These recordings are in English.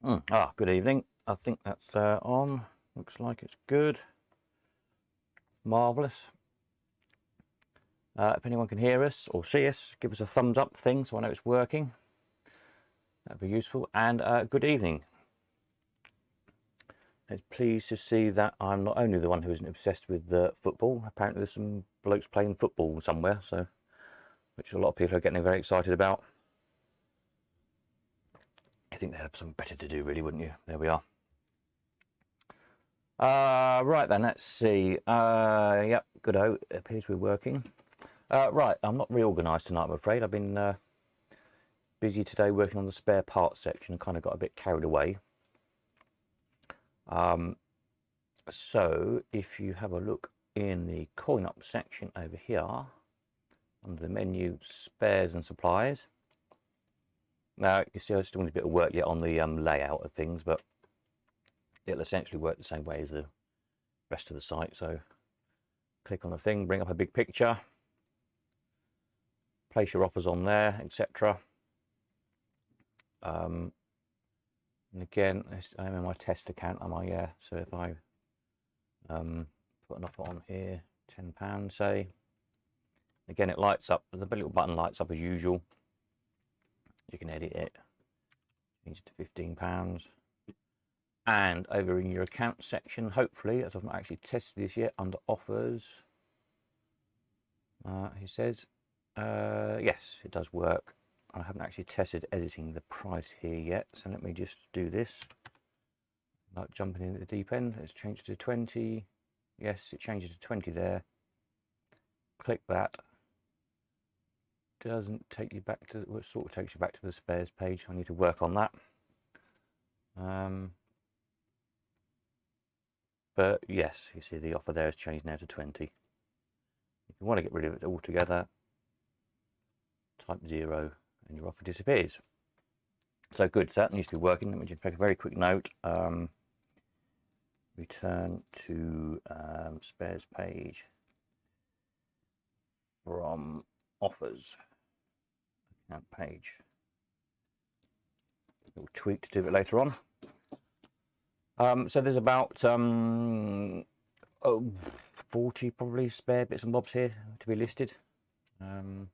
Good evening. I think that's on. Looks like it's good. Marvellous. If anyone can hear us or see us, give us a thumbs up thing so I know it's working. That'd be useful. And good evening. It's pleased to see that I'm not only the one who isn't obsessed with football. Apparently there's some blokes playing football somewhere, so which a lot of people are getting very excited about. I think they'd have something better to do, really, wouldn't you? There we are. Right then, let's see. Yep, good-o. It appears we're working. Right, I'm not reorganised tonight, I'm afraid. I've been busy today working on the spare parts section and kind of got a bit carried away. So, if you have a look in the coin up section over here, under the menu spares and supplies. Now, you see I still need a bit of work yet on the layout of things, but it'll essentially work the same way as the rest of the site. So click on the thing, bring up a big picture, place your offers on there, etc. And again, I'm in my test account, am I? Yeah. So if I put an offer on here, £10 say, again it lights up, the little button lights up as usual. You can edit it, change it to £15. And over in your account section, hopefully, as I've not actually tested this yet, under offers, he says, yes, it does work. I haven't actually tested editing the price here yet, so let me just do this. Like jumping in at the deep end, let's change to 20. Yes, it changes to 20 there. Click that. Doesn't take you back to, well, it sort of takes you back to the spares page. I need to work on that. But yes, you see the offer there has changed now to 20. If you want to get rid of it altogether, type 0 and your offer disappears. So good, so that needs to be working. Let me just make a very quick note. Return to spares page from offers account page. A little tweak to do it later on. So there's about 40 probably spare bits and bobs here to be listed. So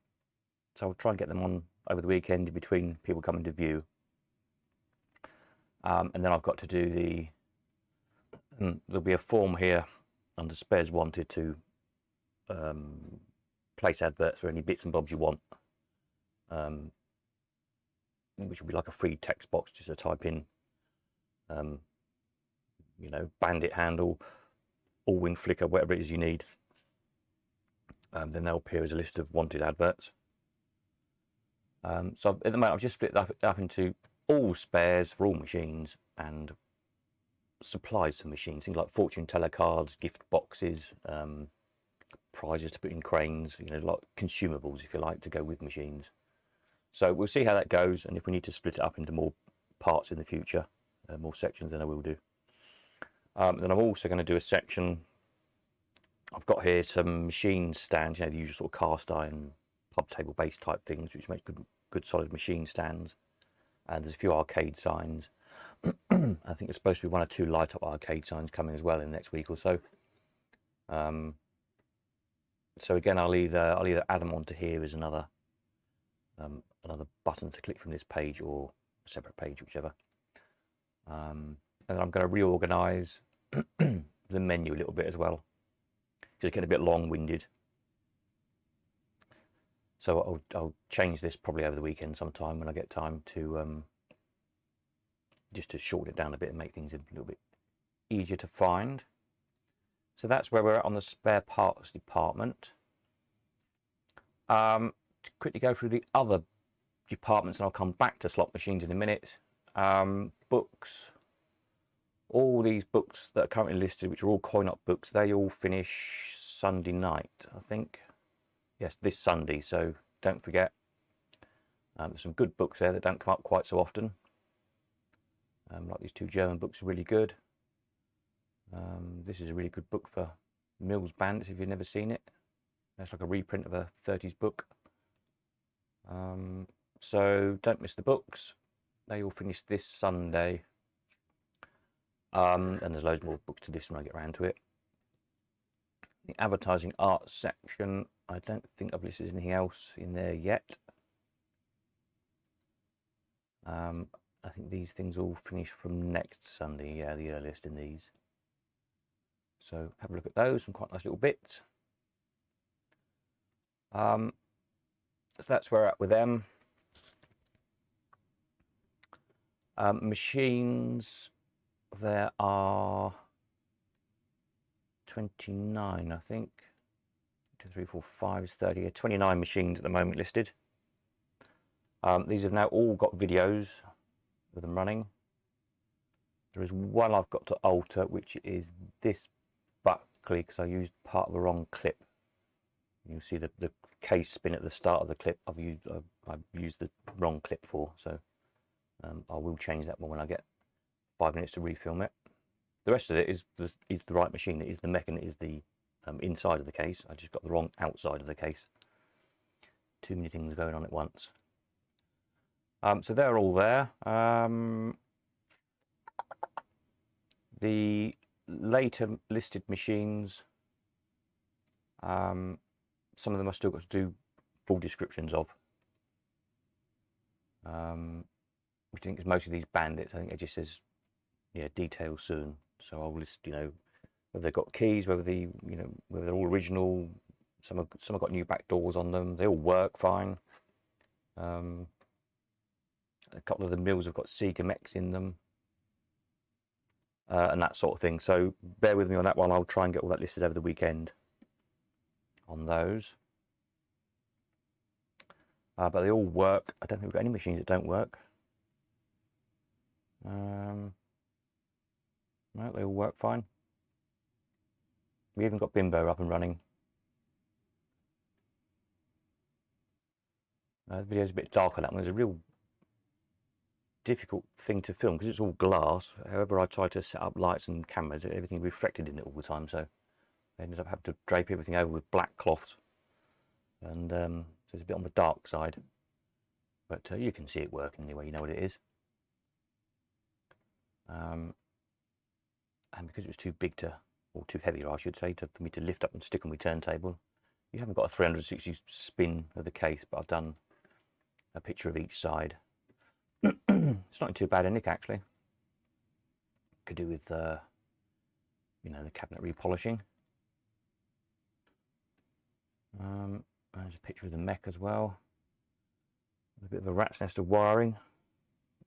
I'll try and get them on over the weekend in between people coming to view. And then I've got to do the, there'll be a form here under spares wanted to place adverts for any bits and bobs you want. Which will be like a free text box just to type in, you know, bandit handle, Allwyn flicker, whatever it is you need. Then they'll appear as a list of wanted adverts. So at the moment I've just split that up into all spares for all machines and supplies for machines, things like fortune teller cards, gift boxes, prizes to put in cranes, you know, like consumables if you like to go with machines. So we'll see how that goes, and if we need to split it up into more parts in the future, more sections, then I will do. Then I'm also going to do a section. I've got here some machine stands, you know, the usual sort of cast iron, pub table base type things, which make good solid machine stands. And there's a few arcade signs. I think there's supposed to be 1 or 2 light up arcade signs coming as well in the next week or so. So again, I'll either add them onto here as another button to click from this page, or a separate page, whichever. And then I'm going to reorganize the menu a little bit as well, because it's getting a bit long-winded. So I'll change this probably over the weekend sometime when I get time to just to shorten it down a bit and make things a little bit easier to find. So that's where we're at on the spare parts department. To quickly go through the other departments, and I'll come back to slot machines in a minute. Books. All these books that are currently listed, which are all coin-op books, they all finish Sunday night, I think. Yes, this Sunday, so don't forget. There's some good books there that don't come up quite so often. Like these 2 German books are really good. This is a really good book for Mills Bandits if you've never seen it. It's like a reprint of a 30s book. So don't miss the books. They all finish this Sunday. And there's loads more books to list when I get around to it. The advertising art section, I don't think I've listed anything else in there yet. I think these things all finish from next Sunday, yeah, the earliest in these. So have a look at those, some quite nice little bits. So that's where we're at with them. Machines, there are 29, I think. 2, 3, 4, 5 is 30. 29 machines at the moment listed. These have now all got videos with them running. There is one I've got to alter, which is this Buckley, because I used part of the wrong clip. You'll see the case spin at the start of the clip. I've used the wrong clip for, so I will change that one when I get 5 minutes to refilm it. The rest of it is the right machine. It is the mech and it is the inside of the case. I just got the wrong outside of the case. Too many things going on at once. So they're all there. The later listed machines, some of them I've still got to do full descriptions of. Which I think is most of these bandits. I think it just says, yeah, details soon. So I'll list, you know, whether they've got keys, whether whether they're all original. Some have got new back doors on them. They all work fine. A couple of the mills have got Sega mechs in them, and that sort of thing. So bear with me on that one. I'll try and get all that listed over the weekend on those. But they all work. I don't think we've got any machines that don't work. No, they all work fine. We even got Bimbo up and running. The video's a bit dark on that one. There's a real difficult thing to film because it's all glass. However, I tried to set up lights and cameras, everything reflected in it all the time, so I ended up having to drape everything over with black cloths, and so it's a bit on the dark side, but you can see it working anyway. You know what it is. And because it was too big to, or too heavy, I should say, for me to lift up and stick on my turntable, you haven't got a 360 spin of the case, but I've done a picture of each side. It's not too bad a nick, actually. Could do with you know, the cabinet repolishing. There's a picture of the mech as well. A bit of a rat's nest of wiring.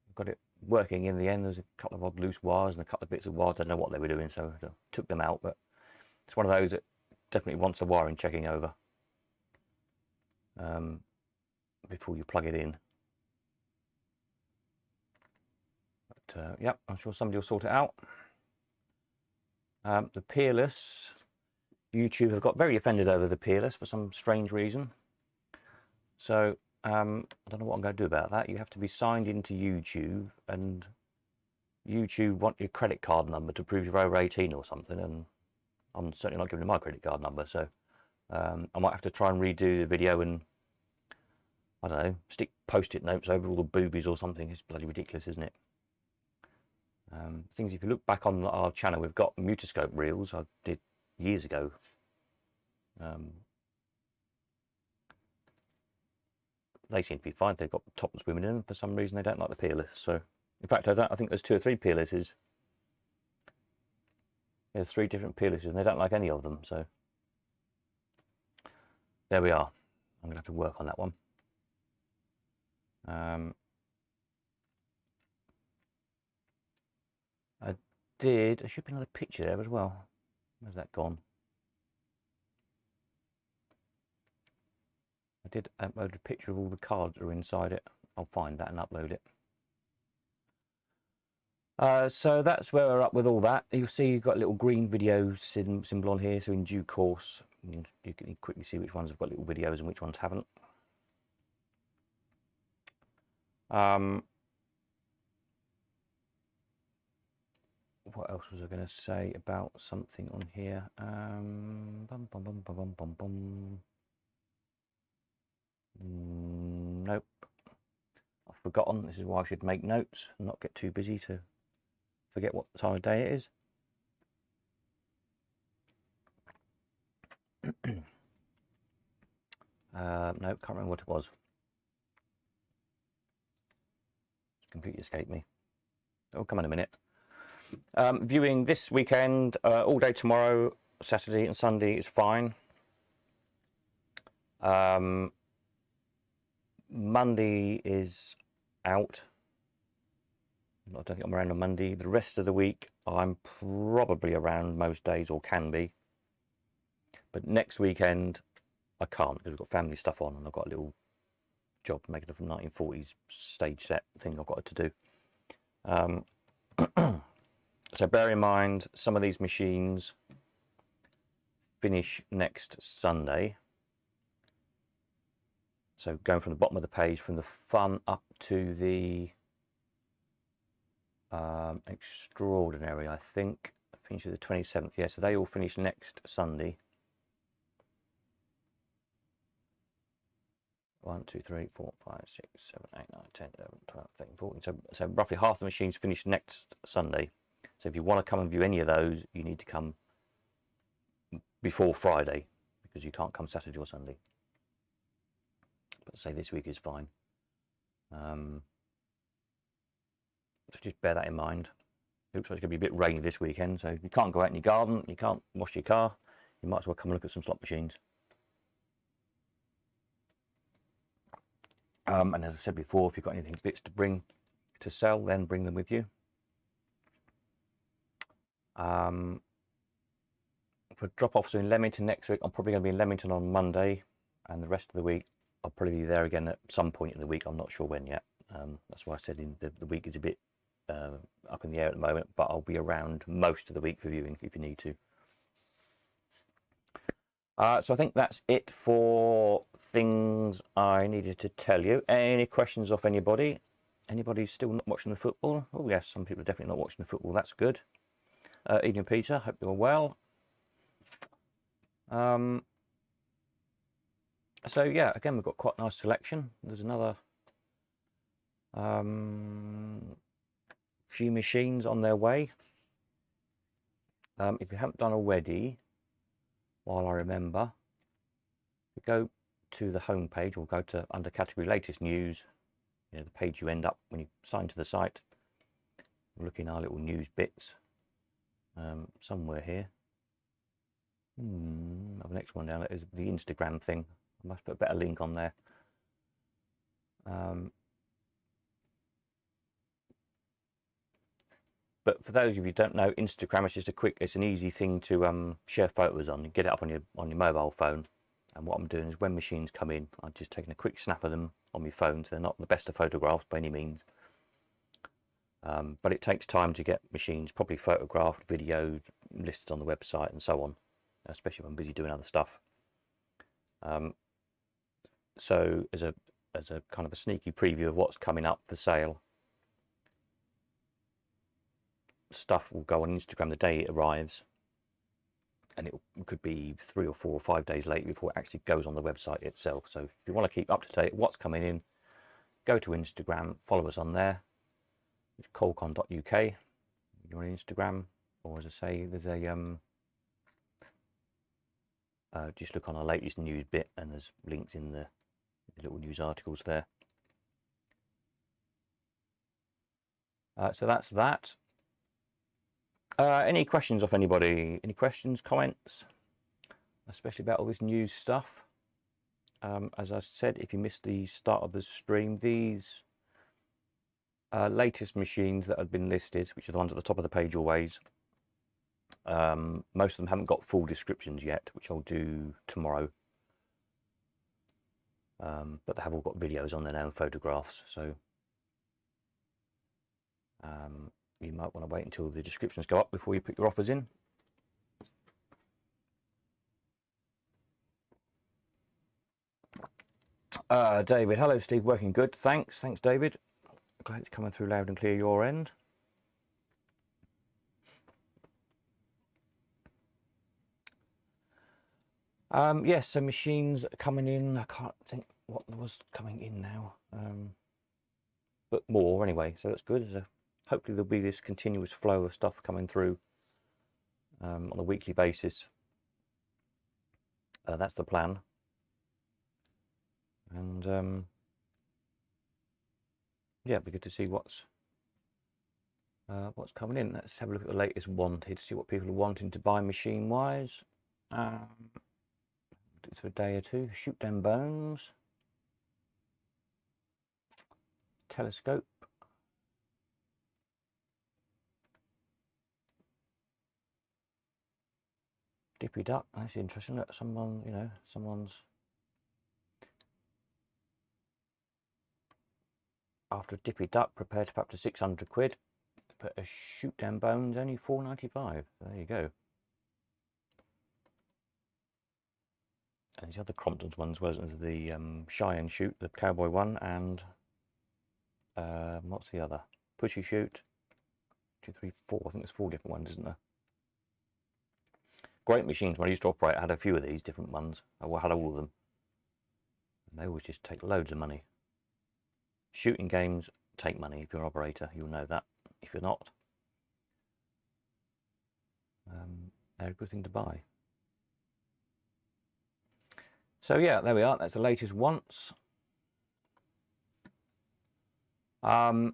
I've got it working in the end. There's a couple of odd loose wires and a couple of bits of wires. I don't know what they were doing, so I took them out, but it's one of those that definitely wants the wiring checking over before you plug it in. But yeah, I'm sure somebody will sort it out. The Peerless, YouTube have got very offended over the Peerless for some strange reason. So I don't know what I'm going to do about that. You have to be signed into YouTube, and YouTube want your credit card number to prove you're over 18 or something, and I'm certainly not giving them my credit card number. So I might have to try and redo the video and, I don't know, stick post-it notes over all the boobies or something. It's bloody ridiculous, isn't it? Things, if you look back on our channel, we've got Mutascope reels I did years ago. They seem to be fine. They've got topless women in them. For some reason, they don't like the Peerless. So, in fact, I think there's 2 or 3 Peerlesses. There's 3 different Peerlesses, and they don't like any of them. So, there we are. I'm going to have to work on that one. There should be another picture there as well. Where's that gone? I did upload a picture of all the cards that are inside it. I'll find that and upload it. So that's where we're up with all that. You'll see you've got a little green video symbol on here, so in due course you can quickly see which ones have got little videos and which ones haven't. What else was I going to say about something on here? Nope, I've forgotten. This is why I should make notes and not get too busy to Forget what time of day it is. No, can't remember what it was. Completely escaped me. Oh, come on a minute. Viewing this weekend, all day tomorrow, Saturday and Sunday is fine. Monday is out. I don't think I'm around on Monday. The rest of the week, I'm probably around most days, or can be. But next weekend, I can't, because we've got family stuff on, and I've got a little job making a 1940s stage set thing I've got to do. So bear in mind, some of these machines finish next Sunday. So going from the bottom of the page, from the fun up to the extraordinary, I think, finishes the 27th. Yeah, so they all finish next Sunday. 1, 2, 3, 4, 5, 6, 7, 8, 9, 10, 11, 12, 13, 14. So roughly half the machines finish next Sunday. So if you want to come and view any of those, you need to come before Friday, because you can't come Saturday or Sunday. But say this week is fine. So just bear that in mind. It looks like it's going to be a bit rainy this weekend, so you can't go out in your garden, you can't wash your car, you might as well come and look at some slot machines. And as I said before, if you've got anything bits to bring to sell, then bring them with you. For drop-offs in Leamington next week, I'm probably going to be in Leamington on Monday, and the rest of the week I'll probably be there again at some point in the week. I'm not sure when yet. That's why I said the week is a bit up in the air at the moment, but I'll be around most of the week for viewing if you need to. So I think that's it for things I needed to tell you. Any questions off anybody? Anybody still not watching the football? Oh yes, some people are definitely not watching the football. That's good. Evening, Peter. Hope you're well. So yeah, again, we've got quite a nice selection. There's another few machines on their way. If you haven't done already, while I remember, go to the home page, or go to under category latest news, you know, the page you end up when you sign to the site. Look in our little news bits somewhere here. The next one down is the Instagram thing. I must put a better link on there. But for those of you who don't know, Instagram is just it's an easy thing to share photos on. You get it up on your mobile phone. And what I'm doing is when machines come in, I'm just taking a quick snap of them on my phone. So they're not the best of photographs by any means. But it takes time to get machines properly photographed, videoed, listed on the website and so on, especially if I'm busy doing other stuff. So as a kind of a sneaky preview of what's coming up for sale, stuff will go on Instagram the day it arrives, and it could be 3 or 4 or 5 days late before it actually goes on the website itself. So if you want to keep up to date what's coming in, go to Instagram, follow us on there. It's colcon.uk. You're on Instagram, or as I say, there's a just look on our latest news bit, and there's links in the little news articles there. So that's that. Any questions off anybody? Any questions, comments, especially about all this news stuff? As I said, if you missed the start of the stream, these latest machines that have been listed, which are the ones at the top of the page always, most of them haven't got full descriptions yet, which I'll do tomorrow. But they have all got videos on there now and photographs, so you might want to wait until the descriptions go up before you put your offers in. David, hello Steve, working good, thanks David. Glad it's coming through loud and clear your end. Yes, so machines are coming in. I can't think what was coming in now, but more anyway, so that's good. There's hopefully there'll be this continuous flow of stuff coming through on a weekly basis. That's the plan. And yeah, it'd be good to see what's coming in. Let's have a look at the latest wanted, see what people are wanting to buy machine wise. It's for a day or two. Shoot Them Bones, telescope, Dippy Duck. That's interesting. That someone, you know, someone's after a Dippy Duck prepared to pay up to 600 quid. But a Shoot Them Bones only 4.95. There you go. And these other Cromptons ones, wasn't there? The Shy and Shoot, the cowboy one, and what's the other? Pushy Shoot. 2, 3, 4. I think there's 4 different ones, isn't there? Great machines. When I used to operate, I had a few of these different ones. I had all of them. And they always just take loads of money. Shooting games take money. If you're an operator, you'll know that. If you're not, they're a good thing to buy. So yeah, there we are. That's the latest once. As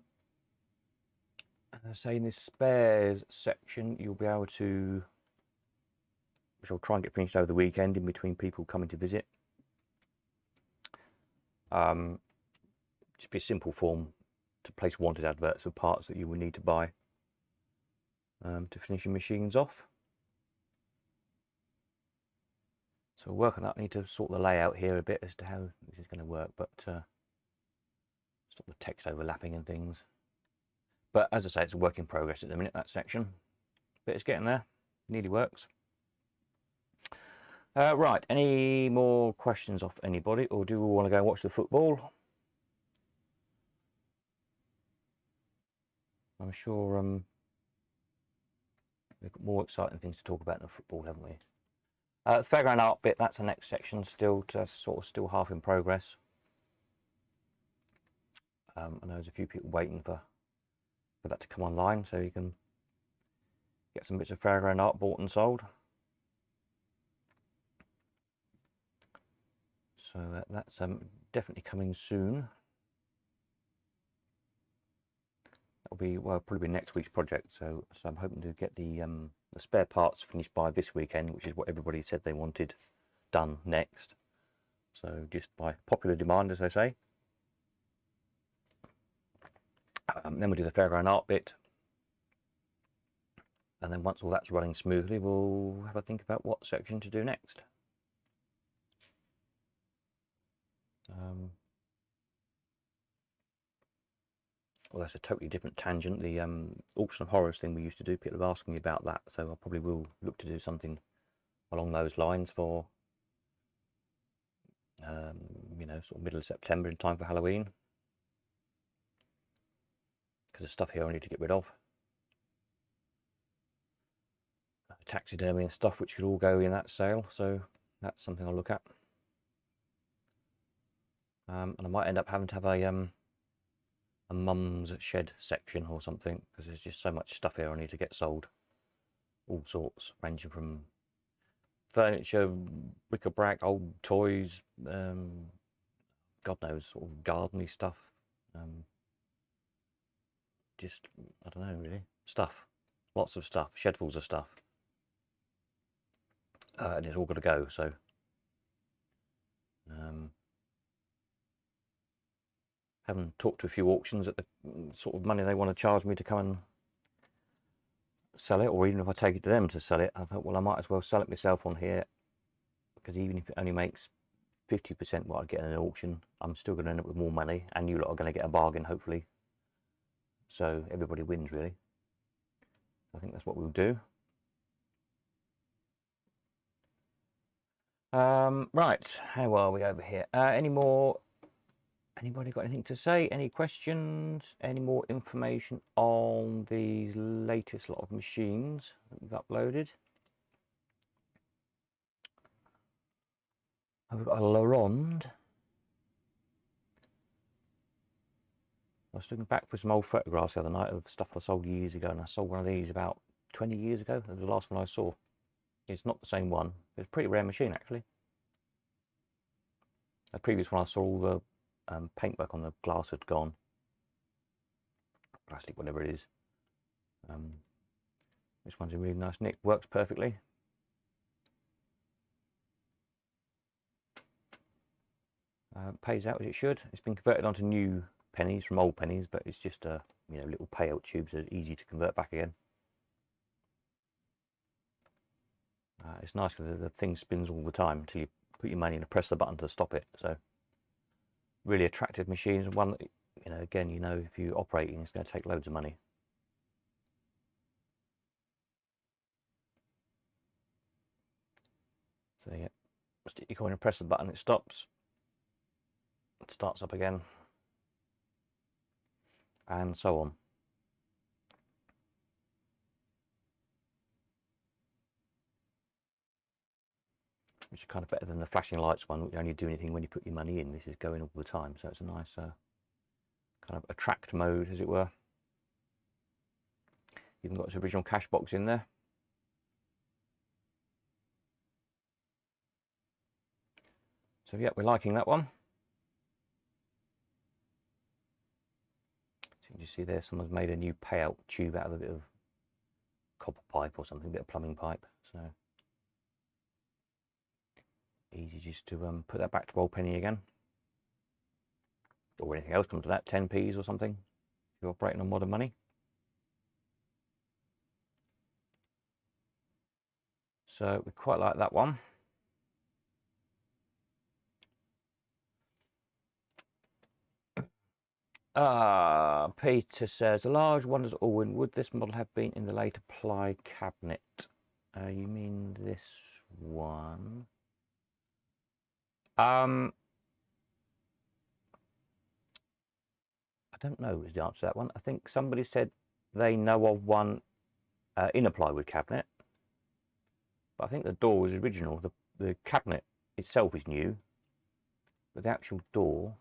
I say, in this spares section, you'll be able to, which I'll try and get finished over the weekend in between people coming to visit. Just be a simple form to place wanted adverts of parts that you will need to buy to finish your machines off. So we'll work on that. I need to sort the layout here a bit as to how this is going to work, but stop the text overlapping and things. But as I say, it's a work in progress at the minute, that section. But it's getting there. Nearly works. Right, any more questions off anybody, or do we want to go and watch the football? I'm sure we've got more exciting things to talk about in the football, haven't we? The Fairground Art bit, that's the next section, still half in progress. I know there's a few people waiting for that to come online, so you can get some bits of Fairground Art bought and sold. So that's definitely coming soon. That'll be, well, probably next week's project. So I'm hoping to get the spare parts finished by this weekend, which is what everybody said they wanted done next. So just by popular demand, as they say. Then we'll do the Fairground Art bit. And then once all that's running smoothly, we'll have a think about what section to do next. Well, that's a totally different tangent. The Auction of Horrors thing we used to do, people have asked me about that, so I probably will look to do something along those lines for, you know, sort of middle of September in time for Halloween. Because there's stuff here I need to get rid of. Taxidermy and stuff which could all go in that sale, so that's something I'll look at. And I might end up having to have a mum's shed section or something, because there's just so much stuff here I need to get sold. All sorts, ranging from furniture, bric-a-brac, old toys, God knows, sort of gardening stuff. Just, I don't know, really. Stuff. Lots of stuff. Shedfuls of stuff. And it's all got to go, so haven't talked to a few auctions at the sort of money they want to charge me to come and sell it, or even if I take it to them to sell it, I thought, well, I might as well sell it myself on here, because even if it only makes 50% what I get in an auction, I'm still going to end up with more money, and you lot are going to get a bargain, hopefully. So everybody wins, really. I think that's what we'll do. Right, how are we over here? Anybody got anything to say? Any questions? Any more information on these latest lot of machines that we've uploaded? I've got a Laronde. I was looking back for some old photographs the other night of stuff I sold years ago, and I sold one of these about 20 years ago. That was the last one I saw. It's not the same one. It's a pretty rare machine, actually. The previous one I saw, all the paintwork on the glass had gone. Plastic, whatever it is. This one's in really nice nick. Works perfectly. Pays out as it should. It's been converted onto new pennies from old pennies, but it's just little payout tubes that are easy to convert back again. It's nice because the thing spins all the time until you put your money in and press the button to stop it. So really attractive machines, and one that, again, if you're operating, it's going to take loads of money. So yeah, stick your coin and press the button, it stops. It starts up again, and so on. Which is kind of better than the flashing lights one, which only do anything when you put your money in. This is going all the time, so it's a nice kind of attract mode, as it were. Even got its original cash box in there. So yeah, we're liking that one. So you can just see there, someone's made a new payout tube out of a bit of copper pipe or something, a bit of plumbing pipe. So easy just to put that back to old penny again, or anything else comes to that, 10p's or something, if you're operating on modern money. So we quite like that one. Peter says, a large Wonders Allwyn, would this model have been in the later ply cabinet? You mean this one? I don't know is the answer to that one. I think somebody said they know of one in a plywood cabinet, but I think the door was original. The cabinet itself is new, but the actual door,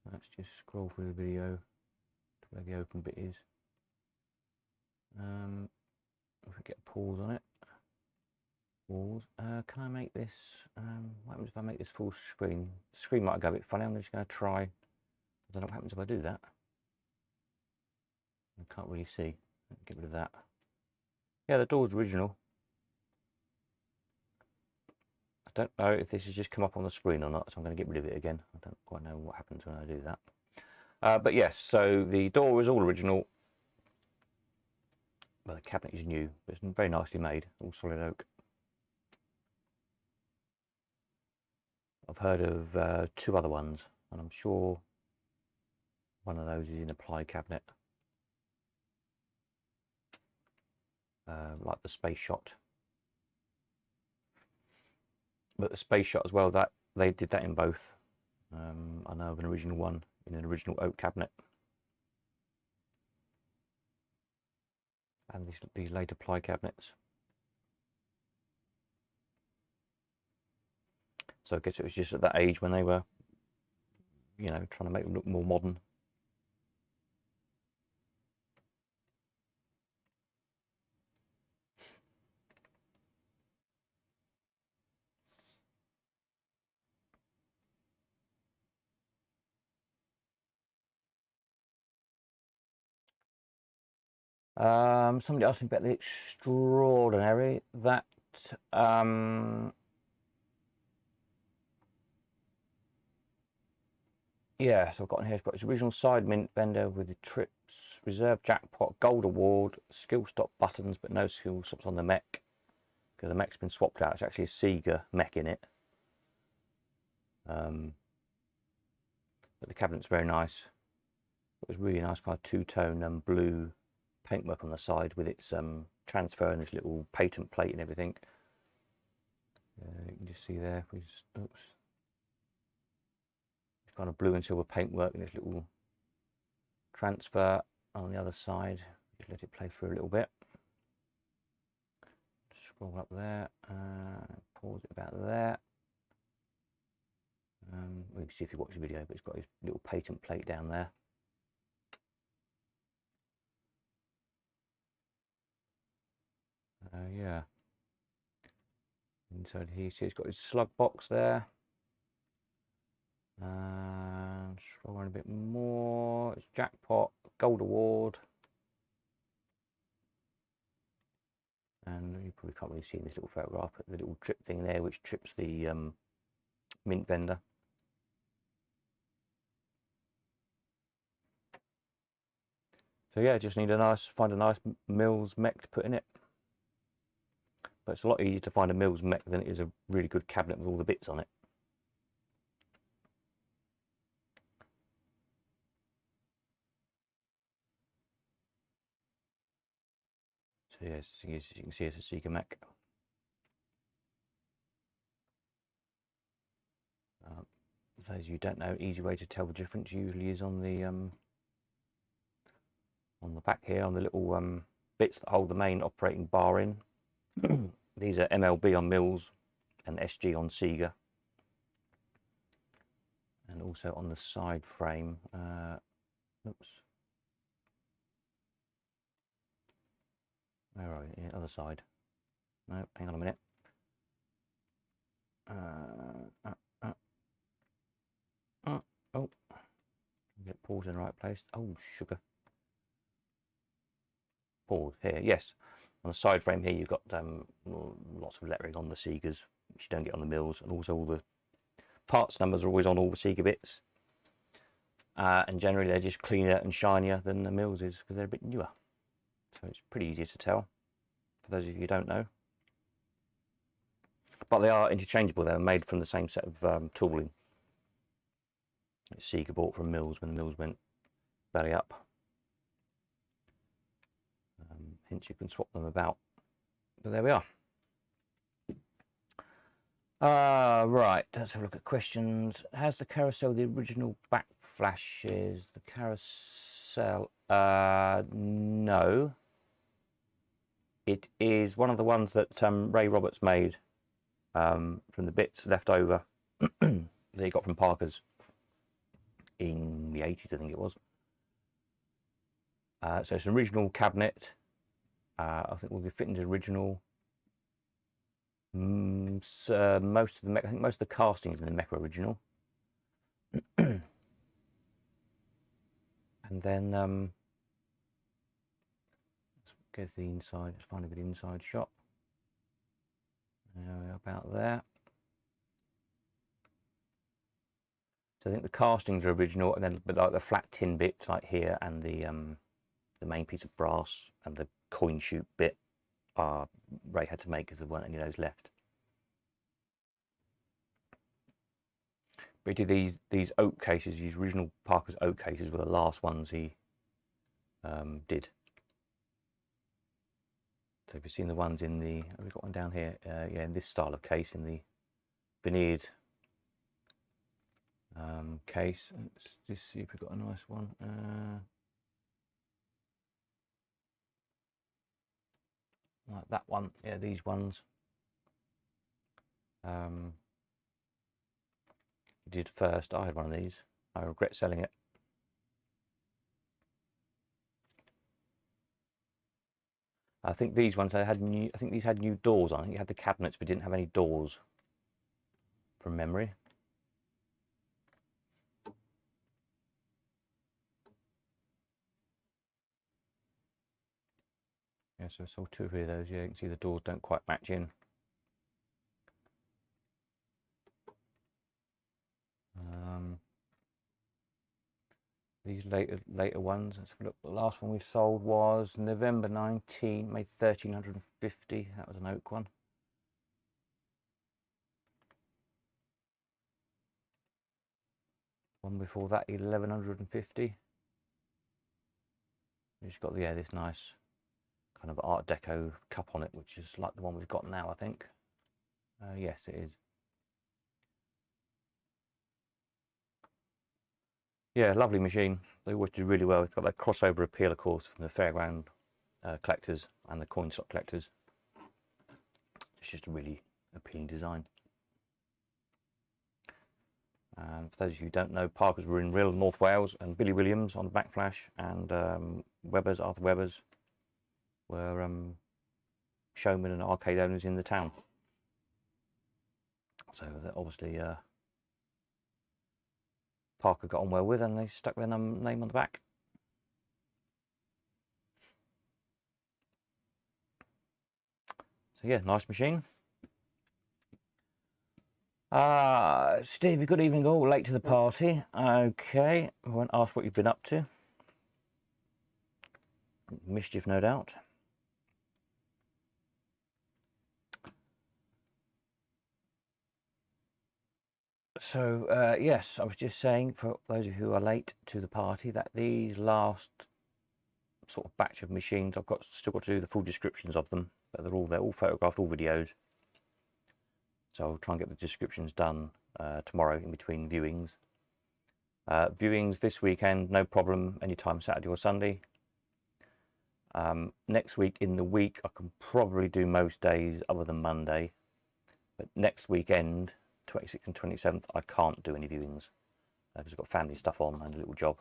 let's just scroll through the video to where the open bit is. If we get a pause on it. Pause. Can I make this, what happens if I make this full screen? The screen might go a bit funny. I'm just going to try. I don't know what happens if I do that. I can't really see. Get rid of that. Yeah, the door's original. I don't know if this has just come up on the screen or not, so I'm going to get rid of it again. I don't quite know what happens when I do that. But yes, so the door is all original. Well, the cabinet is new, but it's very nicely made, all solid oak. I've heard of 2 other ones, and I'm sure one of those is in a ply cabinet, like the Space Shot. But the Space Shot as well, that they did that in both. I know of an original one in an original oak cabinet, and these later ply cabinets. So I guess it was just at that age when they were, trying to make them look more modern. Somebody asked me about the Extraordinary. That yeah, so I've got in here. It's got its original side mint bender with the trips, reserve jackpot, gold award, skill stop buttons, but no skill stops on the mech because the mech's been swapped out. It's actually a Sega mech in it. But the cabinet's very nice. It was really nice, kind of two-tone blue paintwork on the side with its transfer and this little patent plate and everything. You can just see there. Oops. It's kind of blue and silver paintwork and this little transfer on the other side. Just let it play through a little bit. Scroll up there. Pause it about there. We can see if you watch the video, but it's got his little patent plate down there. Inside here, see it's got his slug box there. And scroll on a bit more. It's jackpot, gold award. And you probably can't really see in this little photograph, but the little trip thing there, which trips the mint vendor. So yeah, just need find a nice Mills mech to put in it. But it's a lot easier to find a Mills mech than it is a really good cabinet with all the bits on it. So yes, as you can see, it's a Sega mech. For those of you who don't know, easy way to tell the difference usually is on the back here, on the little bits that hold the main operating bar in. These are MLB on Mills and SG on Sega. And also on the side frame, oops. Where are we? Yeah, other side. No, hang on a minute. Oh, get pause in the right place. Oh, sugar. Pause here. Yes, on the side frame here, you've got lots of lettering on the Segas, which you don't get on the Mills, and also all the parts numbers are always on all the Sega bits. And generally, they're just cleaner and shinier than the Mills is because they're a bit newer. So it's pretty easy to tell for those of you who don't know. But they are interchangeable. They're made from the same set of tooling that Sega bought from Mills when the Mills went belly up. Hence you can swap them about. But there we are. Right, let's have a look at questions. Has the carousel the original back flashes? The carousel, no. It is one of the ones that Ray Roberts made from the bits left over that he got from Parker's in the 80s, I think it was. So it's an original cabinet. I think will be fitting to original. So most of the mech, I think most of the castings in the mech are original. And then let's get the inside. Let's find a good inside shot. There we are, about there. So I think the castings are original, and then but like the flat tin bits, like here, and the main piece of brass and the coin chute bit, Ray had to make because there weren't any of those left. But he did these oak cases. These original Parker's oak cases were the last ones he did. So if you've seen the ones in the, have we got one down here? Yeah, in this style of case, in the veneered case. Let's just see if we've got a nice one. Like that one, yeah, these ones. Did first. I had one of these. I regret selling it. I think these ones they had new. I think these had new doors on. I think you had the cabinets, but didn't have any doors, from memory. Yeah, so I saw two of those. Yeah, you can see the doors don't quite match in. These later ones. Let's have a look. The last one we sold was November 19, made 1350. That was an oak one. One before that, 1150. It's got this nice kind of Art Deco cup on it, which is like the one we've got now, I think. Yes, it is. Yeah, lovely machine. They always do really well. It's got that crossover appeal, of course, from the fairground collectors and the coin stock collectors. It's just a really appealing design. For those of you who don't know, Parkers were in real North Wales, and Billy Williams on the back flash, and Webbers, Arthur Webbers, were showmen and arcade owners in the town. So that obviously Parker got on well with, and they stuck their name on the back. So yeah, nice machine. Stevie, good evening all. Late to the party. Okay, I won't ask what you've been up to. Mischief, no doubt. So yes, I was just saying, for those of you who are late to the party, that these last sort of batch of machines, I've still got to do the full descriptions of them, but they're all photographed, all videos. So I'll try and get the descriptions done tomorrow in between viewings. Viewings this weekend, no problem, anytime Saturday or Sunday. Next week in the week, I can probably do most days other than Monday. But next weekend, 26th and 27th, I can't do any viewings because I've got family stuff on and a little job.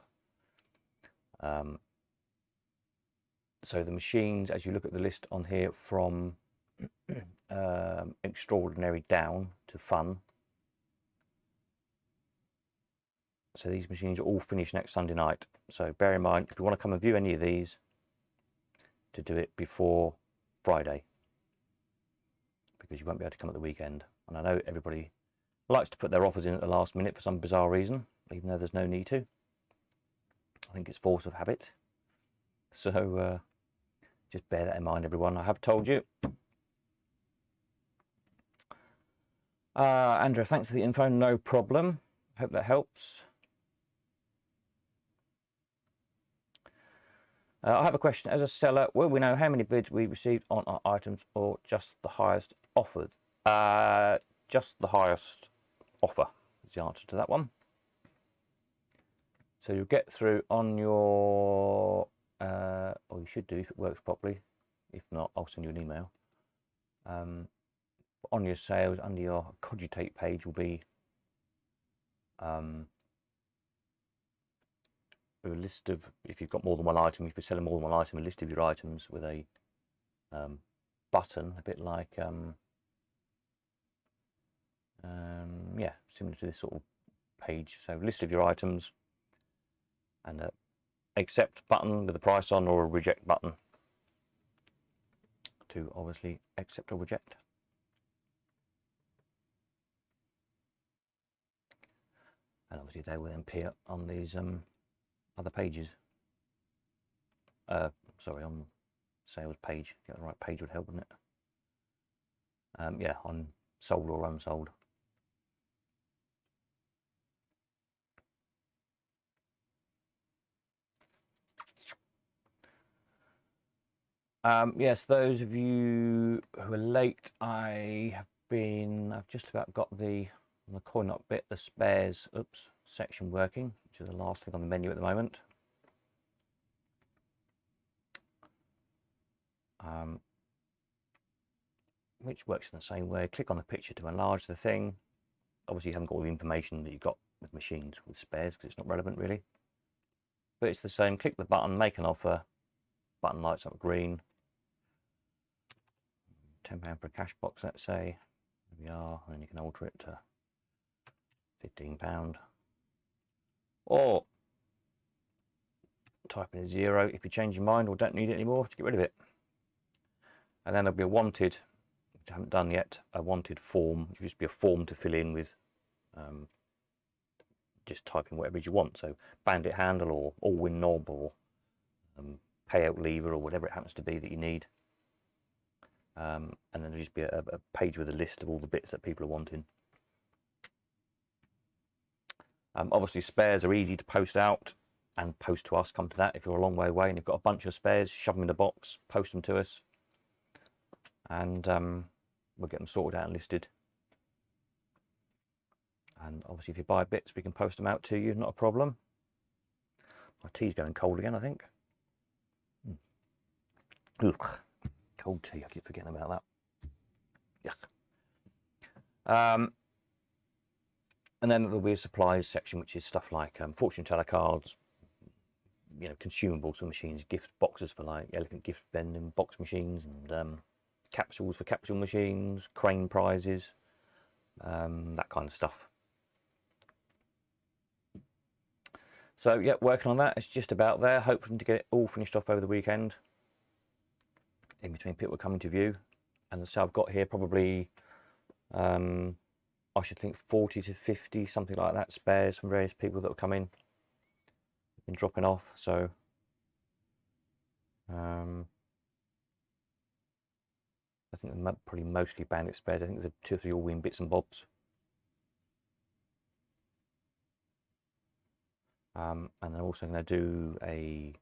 So the machines, as you look at the list on here, from extraordinary down to fun. So these machines are all finished next Sunday night. So bear in mind, if you want to come and view any of these, to do it before Friday, because you won't be able to come at the weekend. And I know everybody likes to put their offers in at the last minute for some bizarre reason, even though there's no need to. I think it's force of habit. So just bear that in mind, everyone. I have told you. Andrew, thanks for the info. No problem. Hope that helps. I have a question. As a seller, will we know how many bids we received on our items, or just the highest offered? Just the highest offer is the answer to that one. So you'll get through on your, or you should do if it works properly. If not, I'll send you an email. On your sales, under your Cogitate page will be a list of, if you've got more than one item, if you're selling more than one item, a list of your items with a button, a bit like yeah, similar to this sort of page. So list of your items, and a accept button with a price on, or a reject button to obviously accept or reject. And obviously they will then appear on these other pages. Sorry, on sales page. Get the right page would help, wouldn't it? Yeah, on sold or unsold. Yes, those of you who are late, I've just about got the coin up bit, the spares, section working, which is the last thing on the menu at the moment. Which works in the same way. Click on the picture to enlarge the thing. Obviously you haven't got all the information that you've got with machines with spares, because it's not relevant really. But it's the same. Click the button, make an offer. Button lights up green. £10 for a cash box, let's say. There we are. And then you can alter it to £15. Or type in a 0 if you change your mind or don't need it anymore, to get rid of it. And then there'll be a wanted, which I haven't done yet, a wanted form, which will just be a form to fill in with just type in whatever you want. So bandit handle, or all-win knob, or payout lever, or whatever it happens to be that you need. And then there'll just be a page with a list of all the bits that people are wanting. Obviously spares are easy to post out and post to us. Come to that. If you're a long way away and you've got a bunch of spares, shove them in a box, post them to us, and we'll get them sorted out and listed. And obviously if you buy bits, we can post them out to you, not a problem. My tea's going cold again, I think. Ugh. Cold tea, I keep forgetting about that. Yuck. And then there'll be a supplies section, which is stuff like fortune teller cards, you know, consumables for machines, gift boxes for like elephant gift vending box machines, and capsules for capsule machines, crane prizes, that kind of stuff. So yeah, working on that. It's just about there, hoping to get it all finished off over the weekend, in between people coming to view. And so I've got here probably, I should think 40 to 50, something like that, spares from various people that will come in, been dropping off. So I think they're probably mostly Bandit spares. I think there's 2 or 3 all-win bits and bobs. And I'm also going to do a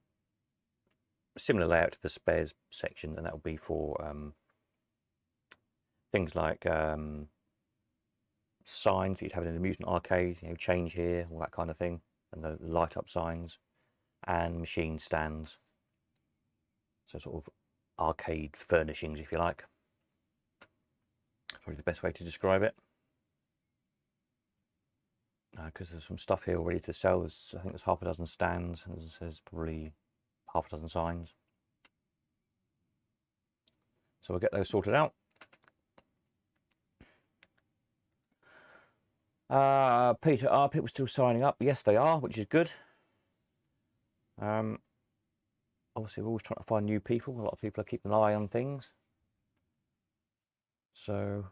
similar layout to the spares section, and that will be for things like signs that you'd have in an amusement arcade, you know, change here, all that kind of thing, and the light up signs, and machine stands. So sort of arcade furnishings, if you like. Probably the best way to describe it. Because there's some stuff here already to sell. I think there's half a dozen stands, and there's probably half a dozen signs. So we'll get those sorted out. Peter, are people still signing up? Yes, they are, which is good. Obviously, we're always trying to find new people. A lot of people are keeping an eye on things. So,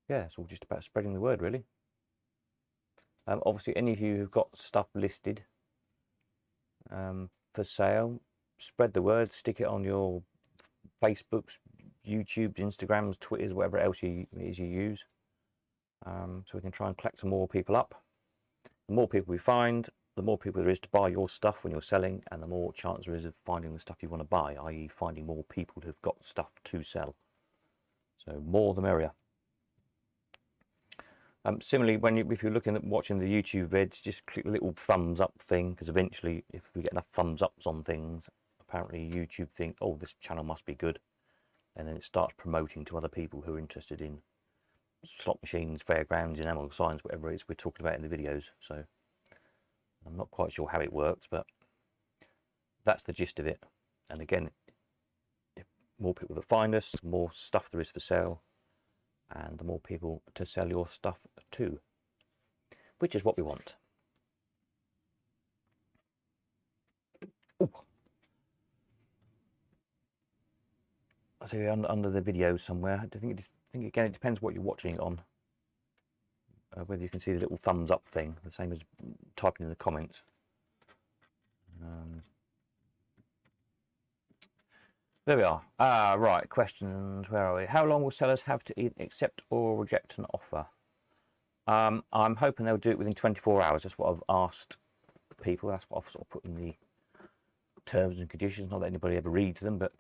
yeah, it's all just about spreading the word, really. Obviously, any of you who've got stuff listed for sale, spread the word, stick it on your Facebooks, YouTubes, Instagrams, Twitters, whatever else it is you use, so we can try and collect some more people up. The more people we find, the more people there is to buy your stuff when you're selling, and the more chance there is of finding the stuff you want to buy, i.e. finding more people who've got stuff to sell. So more the merrier. Similarly, if you're looking at watching the YouTube vids, just click the little thumbs up thing, because eventually, if we get enough thumbs ups on things, apparently YouTube think, oh, this channel must be good, and then it starts promoting to other people who are interested in slot machines, fairgrounds, enamel signs, whatever it is we're talking about in the videos. So I'm not quite sure how it works, but that's the gist of it. And again, if more people that find us, the more stuff there is for sale, and the more people to sell your stuff to, which is what we want. Ooh. I see under the video somewhere. I think again it depends what you're watching it on. Whether you can see the little thumbs up thing, the same as typing in the comments. There we are. Right, questions. Where are we? How long will sellers have to either accept or reject an offer? I'm hoping they'll do it within 24 hours. That's what I've asked people. That's what I've sort of put in the terms and conditions. Not that anybody ever reads them, but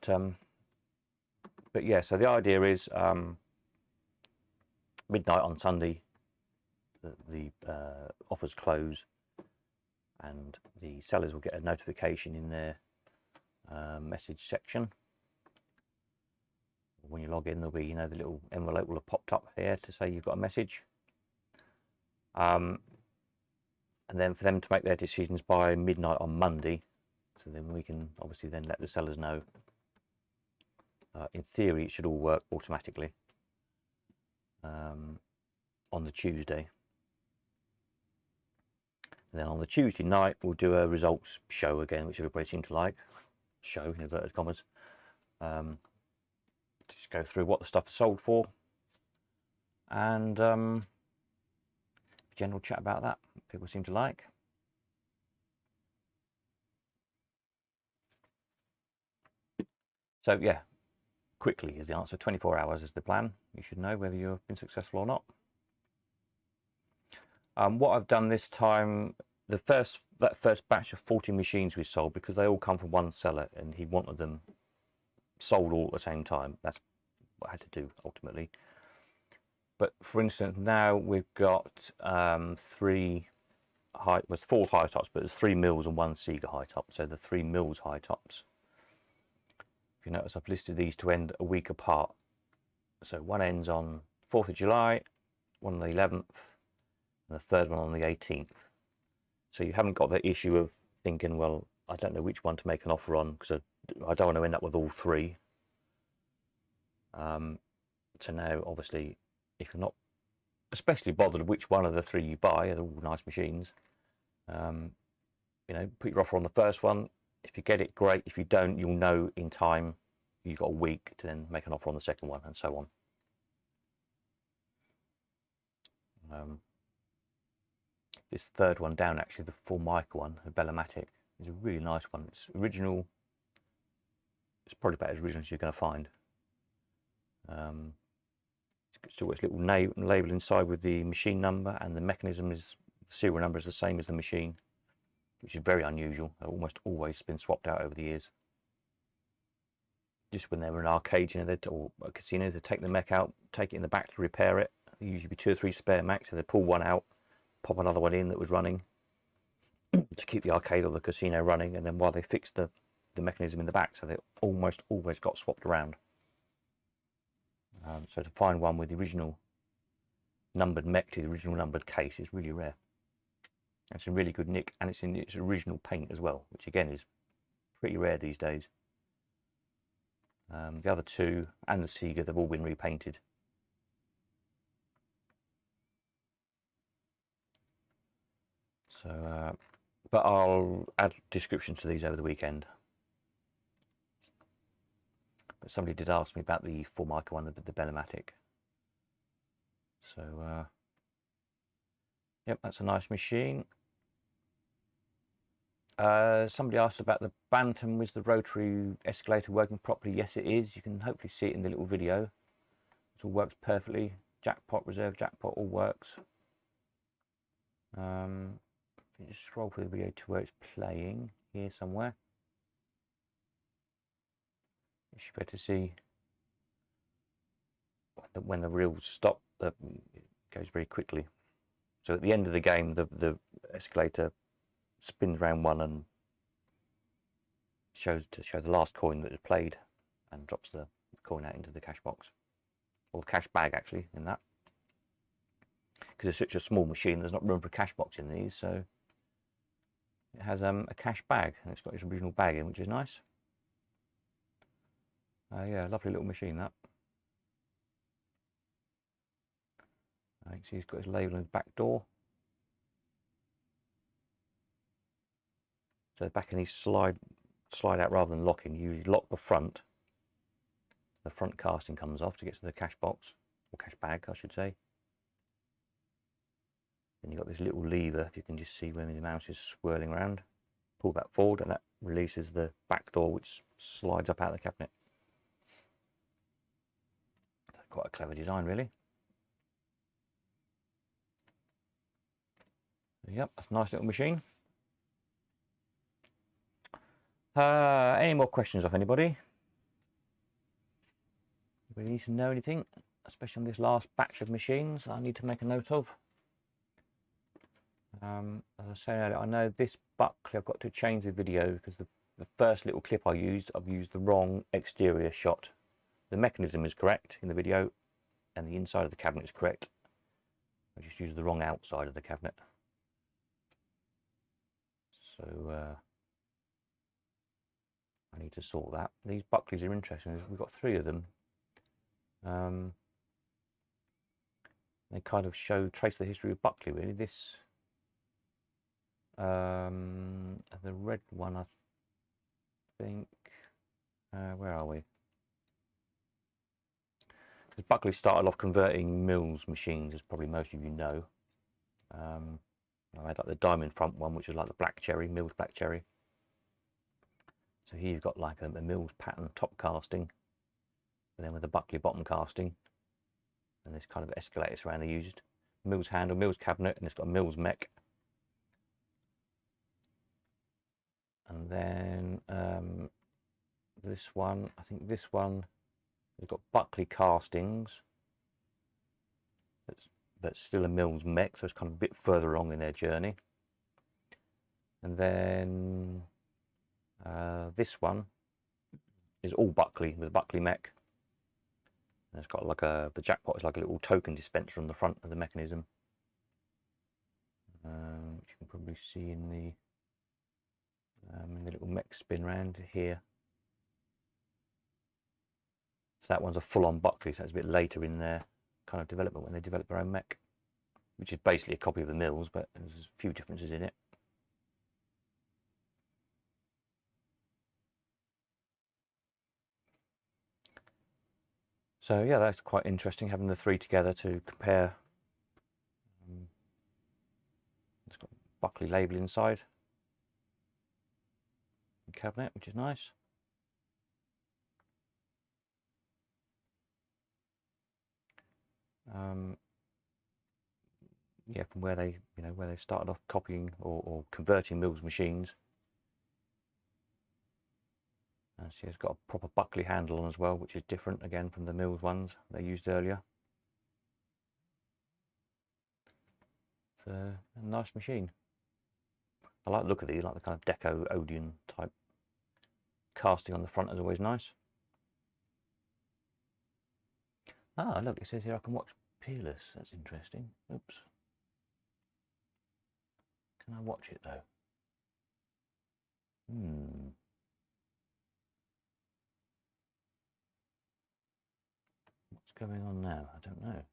yeah. So the idea is midnight on Sunday, the offers close, and the sellers will get a notification in their message section. When you log in, there'll be, you know, the little envelope will have popped up here to say you've got a message. And then for them to make their decisions by midnight on Monday, so then we can obviously then let the sellers know. In theory, it should all work automatically on the Tuesday. And then on the Tuesday night, we'll do a results show again, which everybody seems to like. Show, in inverted commas. Just go through what the stuff is sold for, and general chat about that. People seem to like. So yeah, quickly is the answer. 24 hours is the plan. You should know whether you've been successful or not. What I've done this time, that first batch of 40 machines we sold, because they all come from one seller and he wanted them sold all at the same time. That's what I had to do ultimately. But for instance, now we've got 4 high tops, but there's 3 Mills and 1 Sega high top. So the 3 Mills high tops, if you notice, I've listed these to end a week apart. So one ends on 4th of July, one on the 11th, and the third one on the 18th. So you haven't got the issue of thinking, well, I don't know which one to make an offer on, because I don't want to end up with all 3. So now, obviously, if you're not especially bothered which one of the three you buy. They're all nice machines. You know, put your offer on the first one. If you get it, great. If you don't, you'll know in time. You've got a week to then make an offer on the second one, and so on. This third one down, actually, the Formica one, the Bellamatic, is a really nice one. It's original. It's probably about as original as you're going to find. It's still got its little label inside with the machine number, and the mechanism is, the serial number is the same as the machine, which is very unusual. They've almost always been swapped out over the years. Just when they were in arcades, you know, or a casino, they take the mech out, take it in the back to repair it. There usually be 2 or 3 spare mechs, so they pull one out, pop another one in that was running to keep the arcade or the casino running, and then while they fix the mechanism in the back, so they almost always got swapped around. So to find one with the original numbered mech to the original numbered case is really rare. It's in really good nick, and it's in its original paint as well, which again is pretty rare these days. The other two and the Sega, they've all been repainted. So, but I'll add descriptions to these over the weekend. But somebody did ask me about the Formica one, the Bellamatic. So, yep, that's a nice machine. Somebody asked about the Bantam. Was the rotary escalator working properly? Yes, it is. You can hopefully see it in the little video. It all works perfectly. Jackpot, reserve jackpot, all works. If you just scroll through the video to where it's playing, here somewhere, you should be able to see when the reels stop, it goes very quickly. So at the end of the game, the escalator spins around one and shows to show the last coin that is played, and drops the coin out into the cash box, or cash bag actually, in that. Because it's such a small machine, there's not room for a cash box in these, so it has a cash bag, and it's got its original bag in, which is nice. Yeah, lovely little machine that. You can see he's got his label in his back door. So back in these slide out rather than locking. You lock the front casting comes off to get to the cash box, or cash bag I should say. Then you've got this little lever, if you can just see when the mouse is swirling around. Pull that forward and that releases the back door, which slides up out of the cabinet. Quite a clever design really. Yep, that's a nice little machine. Any more questions off anybody? Anybody need to know anything, especially on this last batch of machines I need to make a note of? As I say earlier, I know this Buckley, I've got to change the video because the first little clip I've used the wrong exterior shot. The mechanism is correct in the video, and the inside of the cabinet is correct. I just used the wrong outside of the cabinet. So I need to sort that. These Buckleys are interesting. We've got 3 of them. They kind of trace the history of Buckley really. This the red one, I think, where are we? Because Buckley started off converting Mills machines, as probably most of you know. I had like the diamond front one, which is like the black cherry, Mills black cherry. So here you've got like a Mills pattern top casting, and then with the Buckley bottom casting, and this kind of escalator surround they used. Mills handle, Mills cabinet, and it's got a Mills mech. And then this one, I think this one has got Buckley castings, but still a Mills mech, so it's kind of a bit further along in their journey. And then this one is all Buckley with a Buckley mech. And it's got like the jackpot is like a little token dispenser on the front of the mechanism, which you can probably see in the little mech spin round here. So that one's a full-on Buckley, so it's a bit later in their kind of development when they develop their own mech. which is basically a copy of the Mills, but there's a few differences in it. So yeah, that's quite interesting, having the three together to compare. It's got Buckley label inside the cabinet, which is nice. Yeah, from where they, where they started off copying or converting Mills machines. And see, it's got a proper Buckley handle on as well, which is different again from the Mills ones they used earlier. It's a nice machine. I like the look of these, like the kind of Deco Odeon type casting on the front is always nice. Ah, look, it says here I can watch Peerless. That's interesting. Oops. Can I watch it though? What's going on now? I don't know.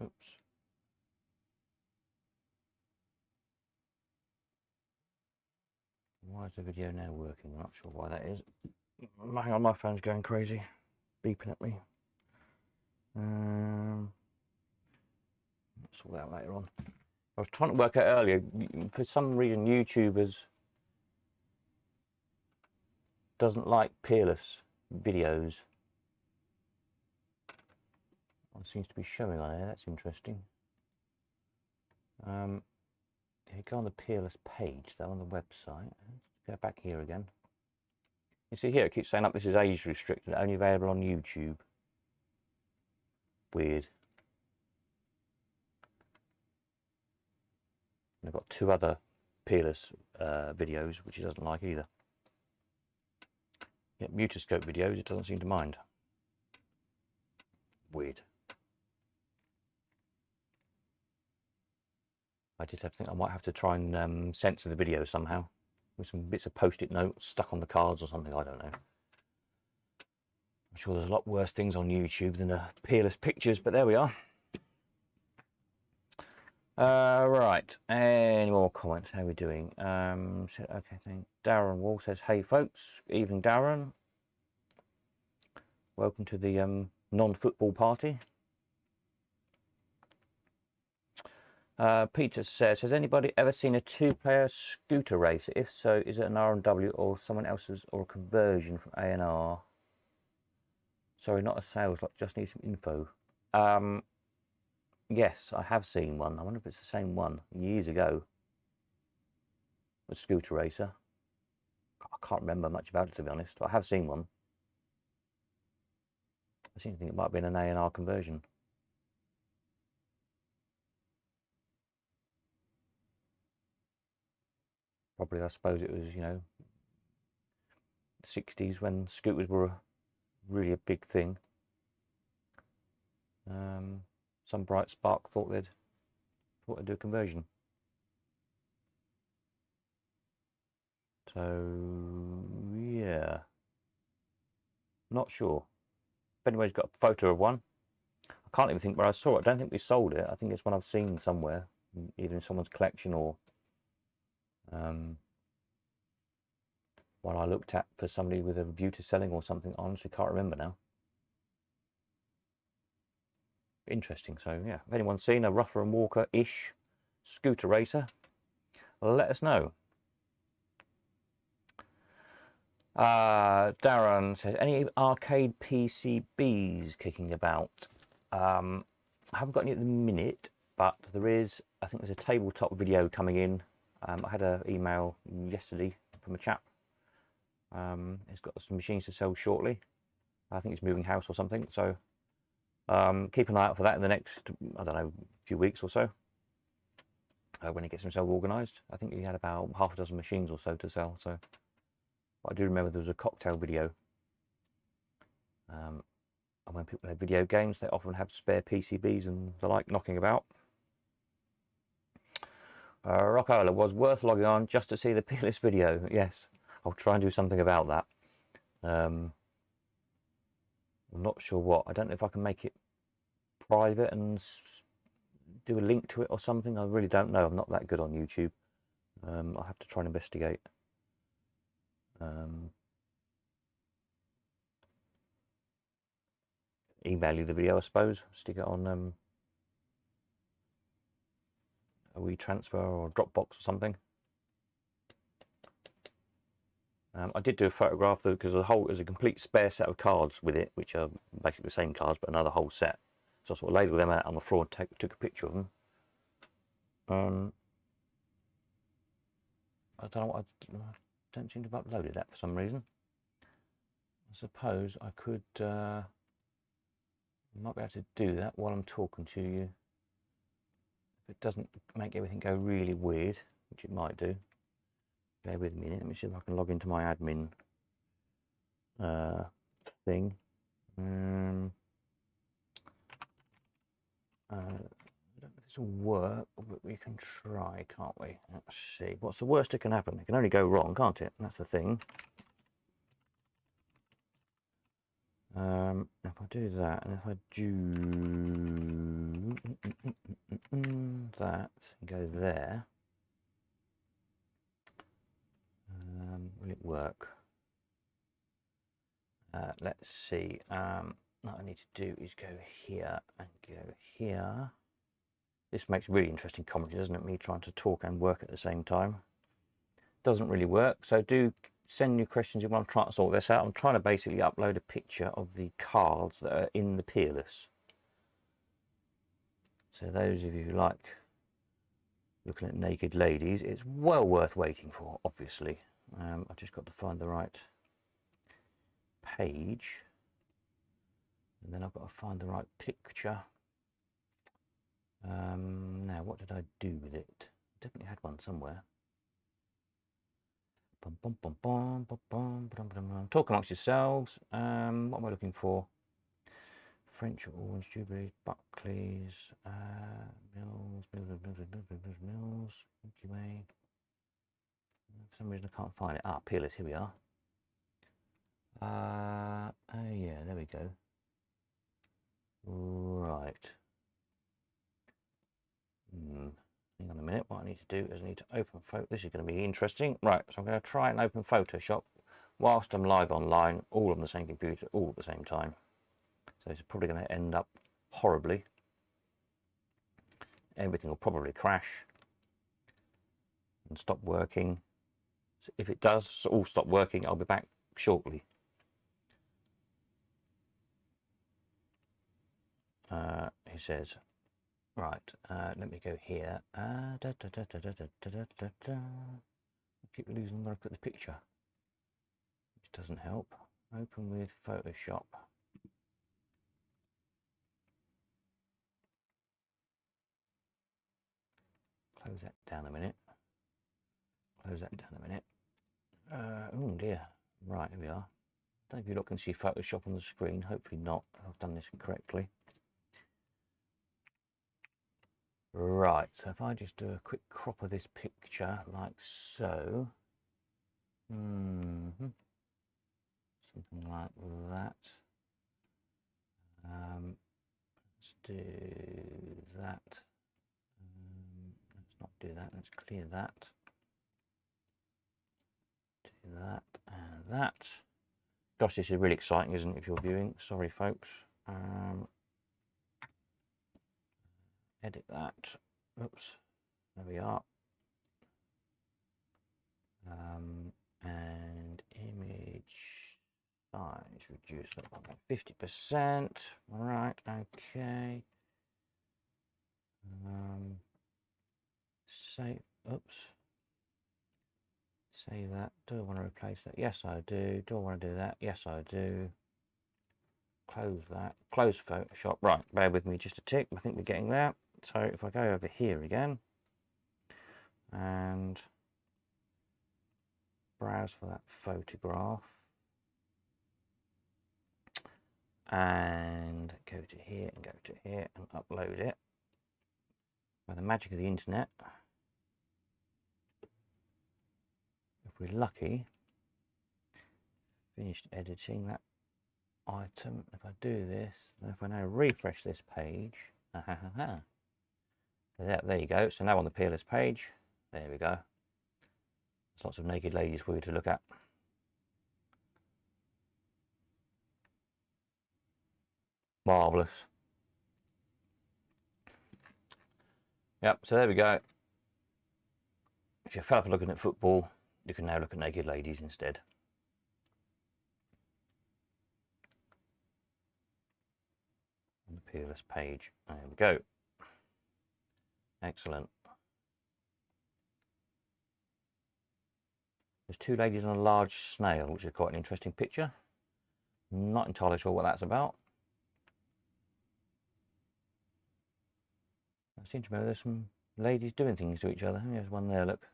Oops. Why is the video now working? I'm not sure why that is. Hang on, my phone's going crazy, beeping at me. Sort that out later on. I was trying to work out earlier, for some reason YouTubers doesn't like Peerless videos. It seems to be showing on there. That's interesting. If you go on the Peerless page, though, on the website, let's go back here again. You see here, it keeps saying up this is age restricted, only available on YouTube. Weird. And I've got two other Peerless videos, which he doesn't like either. Yet Mutoscope videos, it doesn't seem to mind. Weird. I did think I might have to try and censor the video somehow with some bits of post-it notes stuck on the cards or something. I don't know. I'm sure there's a lot worse things on YouTube than Peerless pictures, but there we are. Right, any more comments? How are we doing? Okay, thanks. Darren Wall says, hey folks, evening Darren. Welcome to the non-football party. Peter says, has anybody ever seen a two-player scooter race? If so, is it an R&W or someone else's or a conversion from A&R? Sorry, not a sales lot, just need some info. Yes, I have seen one. I wonder if it's the same one. Years ago. A scooter racer. I can't remember much about it, to be honest. But I have seen one. I seem to think it might have been an A&R conversion. Probably, I suppose it was, 60s when scooters were really a big thing. Some bright spark thought they'd do a conversion. So yeah, not sure. If anybody's got a photo of one, I can't even think where I saw it. I don't think we sold it. I think it's one I've seen somewhere, either in someone's collection or one I looked at for somebody with a view to selling or something. I honestly can't remember now. Interesting. So yeah, if anyone's seen a Rougher and Walker-ish scooter racer, let us know. Darren says, any arcade PCBs kicking about? I haven't got any at the minute, but there is, I think there's a tabletop video coming in. I had an email yesterday from a chap. He's got some machines to sell shortly. I think he's moving house or something, so keep an eye out for that in the next, I don't know, few weeks or so, when he gets himself organised. I think he had about half a dozen machines or so to sell, so I do remember there was a cocktail video. And when people play video games, they often have spare PCBs and the like knocking about. Rockola was worth logging on just to see the peerless video. Yes, I'll try and do something about that. I'm not sure what. I don't know if I can make it private and do a link to it or something. I really don't know. I'm not that good on YouTube. I'll have to try and investigate. Email you the video, I suppose. Stick it on a WeTransfer or Dropbox or something. I did do a photograph though, because there's a complete spare set of cards with it, which are basically the same cards but another whole set. So I sort of labelled them out on the floor and took a picture of them. I don't know what I don't seem to have uploaded that for some reason. I suppose I could might be able to do that while I'm talking to you. If it doesn't make everything go really weird, which it might do. Bear with me. Let me see if I can log into my admin thing. I don't know if this will work, but we can try, can't we? Let's see. What's the worst that can happen? It can only go wrong, can't it? That's the thing. If I do that, and if I do that and go there, will it work? Let's see. What I need to do is go here and go here. This makes really interesting comedy, doesn't it? Me trying to talk and work at the same time. Doesn't really work. So do send your questions if you want to try to sort this out. I'm trying to basically upload a picture of the cards that are in the Peerless. So those of you who like looking at naked ladies, it's well worth waiting for, obviously. I've just got to find the right page. And then I've got to find the right picture. Now, what did I do with it? Definitely had one somewhere. Talk amongst yourselves. What am I looking for? French Orange Jubilees, Buckley's, Mills. Milky Way. For some reason I can't find it. Peerless, here we are. Oh yeah, there we go. Right. Hang on a minute. What I need to do is I need to open photo. This is going to be interesting. Right, so I'm going to try and open Photoshop whilst I'm live online, all on the same computer, all at the same time. So it's probably going to end up horribly. Everything will probably crash and stop working. So if it does all stop working, I'll be back shortly. He says, right, let me go here. I keep losing where I put the picture, which doesn't help. Open with Photoshop. Close that down a minute. Close that down a minute. Oh dear. Right, here we are. I don't know if you lot can see Photoshop on the screen. Hopefully not. I've done this correctly. Right, so if I just do a quick crop of this picture like so. Something like that. Let's do that. Let's not do that. Let's clear that. Do that and that. Gosh, this is really exciting, isn't it, if you're viewing? Sorry, folks. Edit that. Oops. There we are. And image size reduce that by 50%. Right, okay. Save. Oops. Save that. Do I want to replace that? Yes, I do. Do I want to do that? Yes, I do. Close that. Close Photoshop. Right, bear with me just a tick. I think we're getting there. So if I go over here again and browse for that photograph and go to here and go to here and upload it by the magic of the internet. we're lucky, finished editing that item. If I do this, and if I now refresh this page, there you go. So now on the Peerless page, there we go. There's lots of naked ladies for you to look at. Marvellous. Yep, so there we go. If you're fed up looking at football, you can now look at naked ladies instead. On the Peerless page. There we go. Excellent. There's two ladies on a large snail, which is quite an interesting picture. Not entirely sure what that's about. I seem to remember there's some ladies doing things to each other. There's one there, look.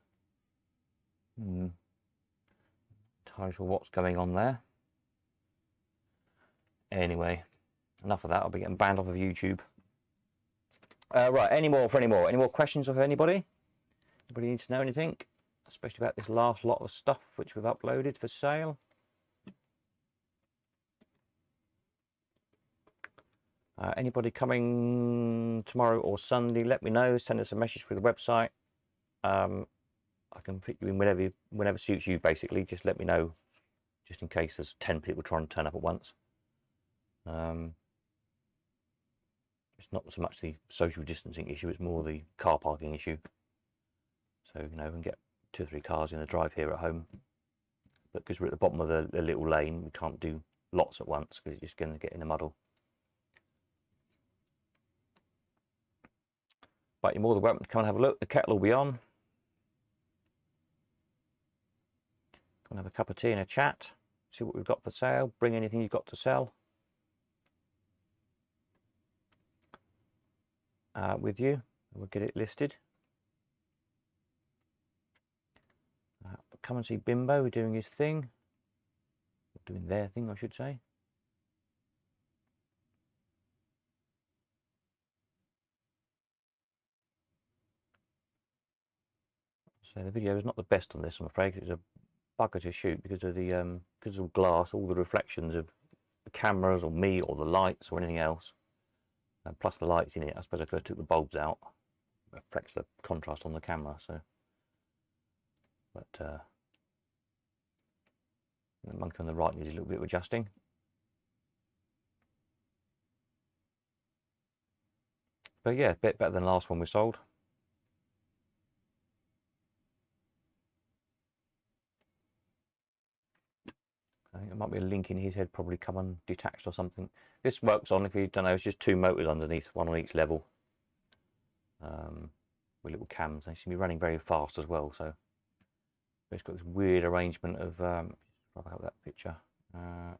Entirely sure what's going on there. Anyway, enough of that. I'll be getting banned off of YouTube. Right, any more? Any more questions of anybody? Anybody needs to know anything? Especially about this last lot of stuff which we've uploaded for sale. Anybody coming tomorrow or Sunday, let me know. Send us a message through the website. I can fit you in whenever suits you, basically. Just let me know, just in case there's 10 people trying to turn up at once. It's not so much the social distancing issue, it's more the car parking issue. So, you know, we can get 2 or 3 cars in the drive here at home. But because we're at the bottom of a little lane, we can't do lots at once because it's just going to get in a muddle. But you're more than welcome to come and have a look. The kettle will be on. Come and have a cup of tea and a chat. See what we've got for sale. Bring anything you've got to sell with you. We'll get it listed. Come and see Bimbo. We're doing his thing. Doing their thing, I should say. So the video is not the best on this, I'm afraid. It's a bugger to shoot because of the glass, all the reflections of the cameras or me or the lights or anything else. And plus the lights in it, I suppose I could have took the bulbs out. It reflects the contrast on the camera. So, but the monkey on the right needs a little bit of adjusting. But yeah, a bit better than the last one we sold. I think there might be a link in his head, probably come undetached or something. This works on, if you don't know, it's just 2 motors underneath, one on each level. With little cams. They seem to be running very fast as well, so it's got this weird arrangement of just out that picture. I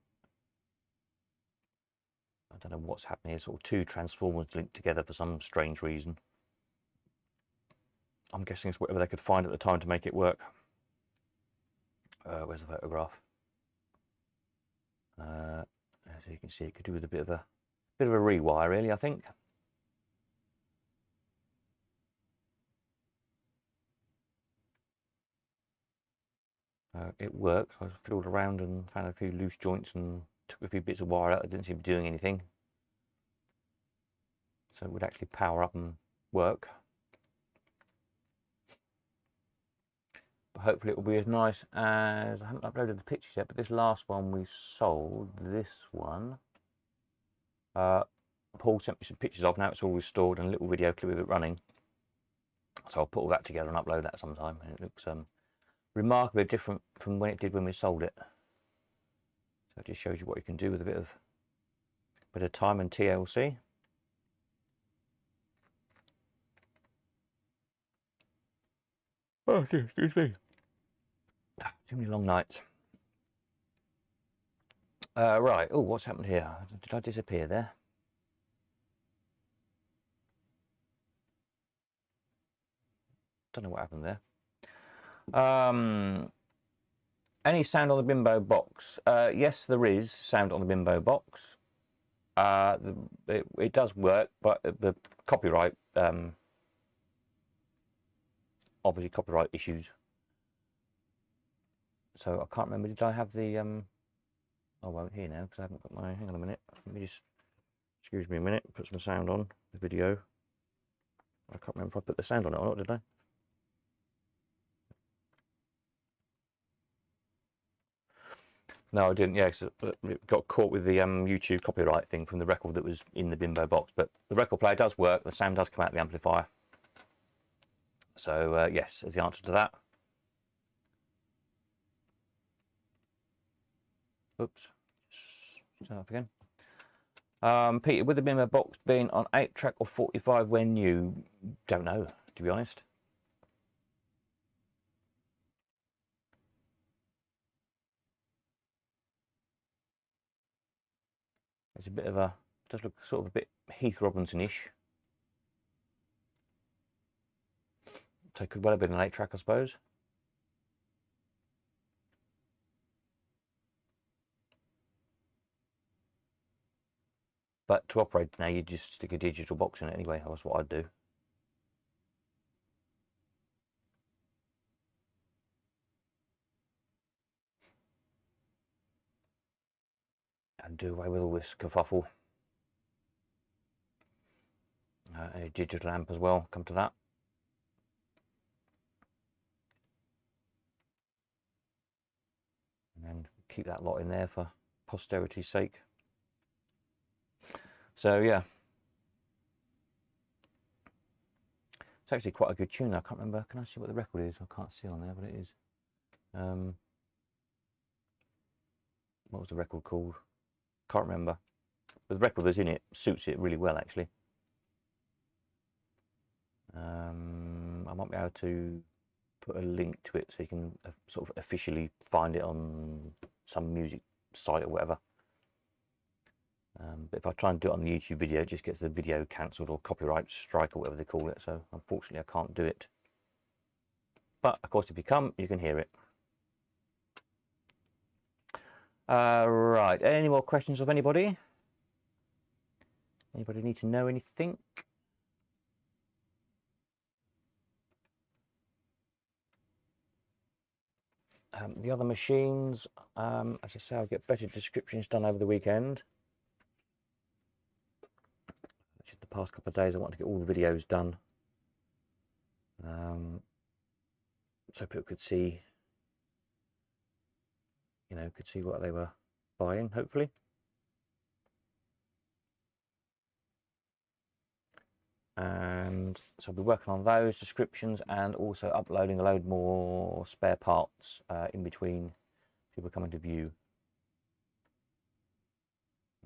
don't know what's happening here, sort of 2 transformers linked together for some strange reason. I'm guessing it's whatever they could find at the time to make it work. Where's the photograph? As you can see, it could do with a bit of a rewire, really, I think. It works. I fiddled around and found a few loose joints and took a few bits of wire out that didn't seem to be doing anything. So it would actually power up and work. But hopefully it will be as nice as, I haven't uploaded the pictures yet, but this last one we sold, this one, Paul sent me some pictures of. Now it's all restored and a little video clip of it running. So I'll put all that together and upload that sometime. And it looks remarkably different from when it did when we sold it. So it just shows you what you can do with a bit of time and TLC. Oh, excuse me. Too many long nights. Right. Oh, what's happened here? Did I disappear there? Don't know what happened there. Any sound on the Bimbo box? Yes, there is sound on the Bimbo box. It does work, but the copyright, obviously copyright issues So I can't remember, did I have the, I won't hear now because I haven't got my, hang on a minute, let me just, excuse me a minute, put some sound on the video. I can't remember if I put the sound on it or not, did I? No, I didn't, yeah, because it got caught with the YouTube copyright thing from the record that was in the Bimbo box, but the record player does work, the sound does come out of the amplifier. So, yes, is the answer to that. Oops, turn off again. Peter, with the Bimbo box being on 8-track or 45 when new? Don't know, to be honest. It's a bit of a, does look sort of a bit Heath Robinson-ish. So it could well have been an 8-track, I suppose. But to operate now, you just stick a digital box in it anyway. That's what I'd do. And do away with all this kerfuffle. A digital amp as well, come to that. And then keep that lot in there for posterity's sake. So yeah. It's actually quite a good tune. I can't remember, can I see what the record is? I can't see on there, but it is. What was the record called? Can't remember. But the record that's in it suits it really well, actually. I might be able to put a link to it so you can sort of officially find it on some music site or whatever. But if I try and do it on the YouTube video, it just gets the video cancelled or copyright strike or whatever they call it. So unfortunately, I can't do it. But of course, if you come, you can hear it. Right. Any more questions of anybody? Anybody need to know anything? The other machines, as I say, I'll get better descriptions done over the weekend. Just the past couple of days, I want to get all the videos done, so people could see, could see what they were buying, hopefully. And so I'll be working on those descriptions and also uploading a load more spare parts in between people coming to view.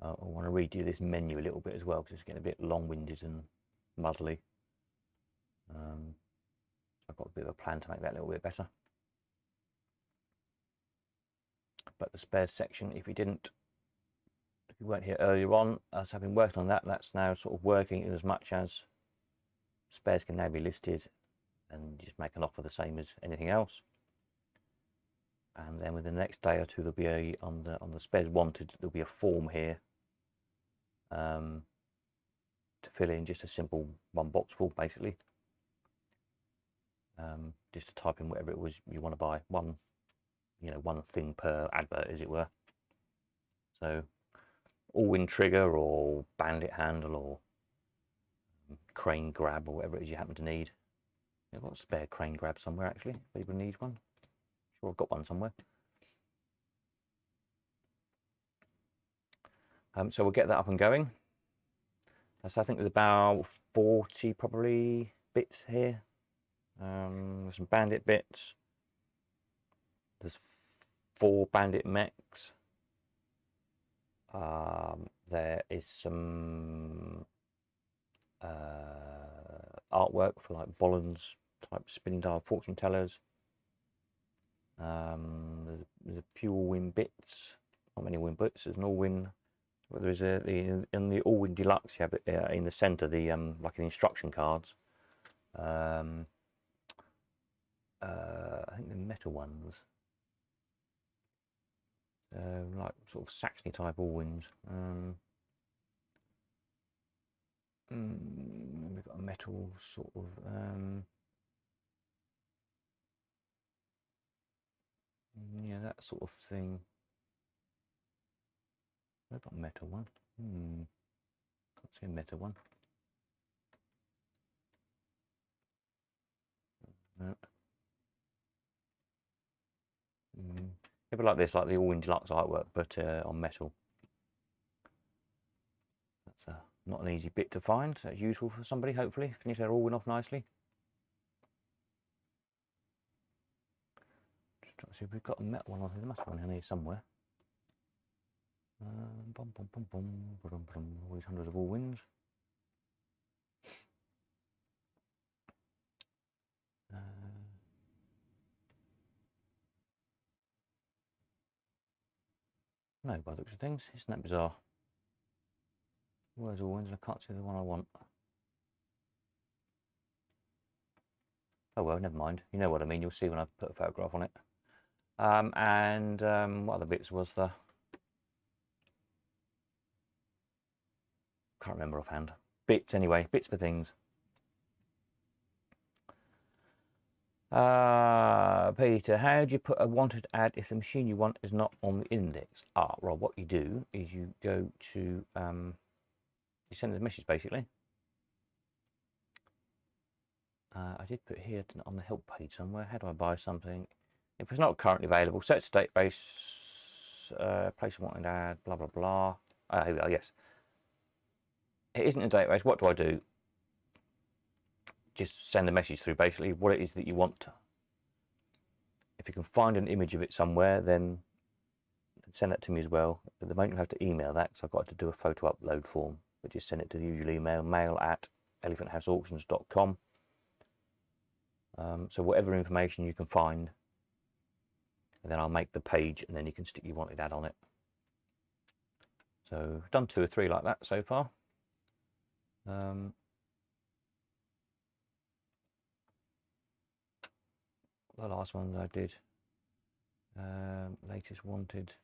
I want to redo this menu a little bit as well because it's getting a bit long-winded and muddly. I've got a bit of a plan to make that a little bit better. But the spares section, if you weren't here earlier on, as I've been working on that, that's now sort of working in as much as spares can now be listed and just make an offer the same as anything else. And then within the next day or two, there'll be on the spares wanted, there'll be a form here to fill in, just a simple one box form basically. Just to type in whatever it was you want to buy, one thing per advert, as it were. So Allwyn trigger or bandit handle or crane grab or whatever it is you happen to need. I've got a spare crane grab somewhere actually, if anybody needs one. Sure, I've got one somewhere. So we'll get that up and going. So I think there's about 40 probably bits here. There's some bandit bits. There's 4 bandit mechs. There is some artwork for like Bolland's type spinning dial fortune tellers. There's a few Allwyn bits. Not many Allwyn bits. There's an Allwyn. There is in the Allwyn Deluxe. You have it in the centre, the like the instruction cards. I think the metal ones. Like sort of Saxony type Allwyns. We've got a metal sort of. Yeah, that sort of thing. I've got a metal one. Can't see a metal one. No. A bit like this, like the Allwyn Deluxe artwork, but on metal. That's not an easy bit to find. That's useful for somebody, hopefully. Finish their Allwyn off nicely. Just trying to see if we've got a metal one. There must be one in here somewhere. All these hundreds of Allwyns. No, by the looks of things, isn't that bizarre? Where's Allwyns? I can't see the one I want. Oh well, never mind. You know what I mean. You'll see when I put a photograph on it. What other bits was there? Can't remember offhand. Bits anyway. Bits for things. Peter, how do you put a wanted ad if the machine you want is not on the index? Well, what you do is you go to, you send the message basically. I did put here on the help page somewhere. How do I buy something? If it's not currently available, search the database, place a wanted ad, blah, blah, blah. Here we are, yes. It isn't a database. What do I do? Just send a message through basically what it is that you want. If you can find an image of it somewhere, then send that to me as well. At the moment you have to email that, so I've got to do a photo upload form, but just send it to the usual email, mail@elephanthouseauctions.com. So whatever information you can find, and then I'll make the page and then you can stick your wanted ad on it. So I've done 2 or 3 like that so far. The last ones I did, latest wanted.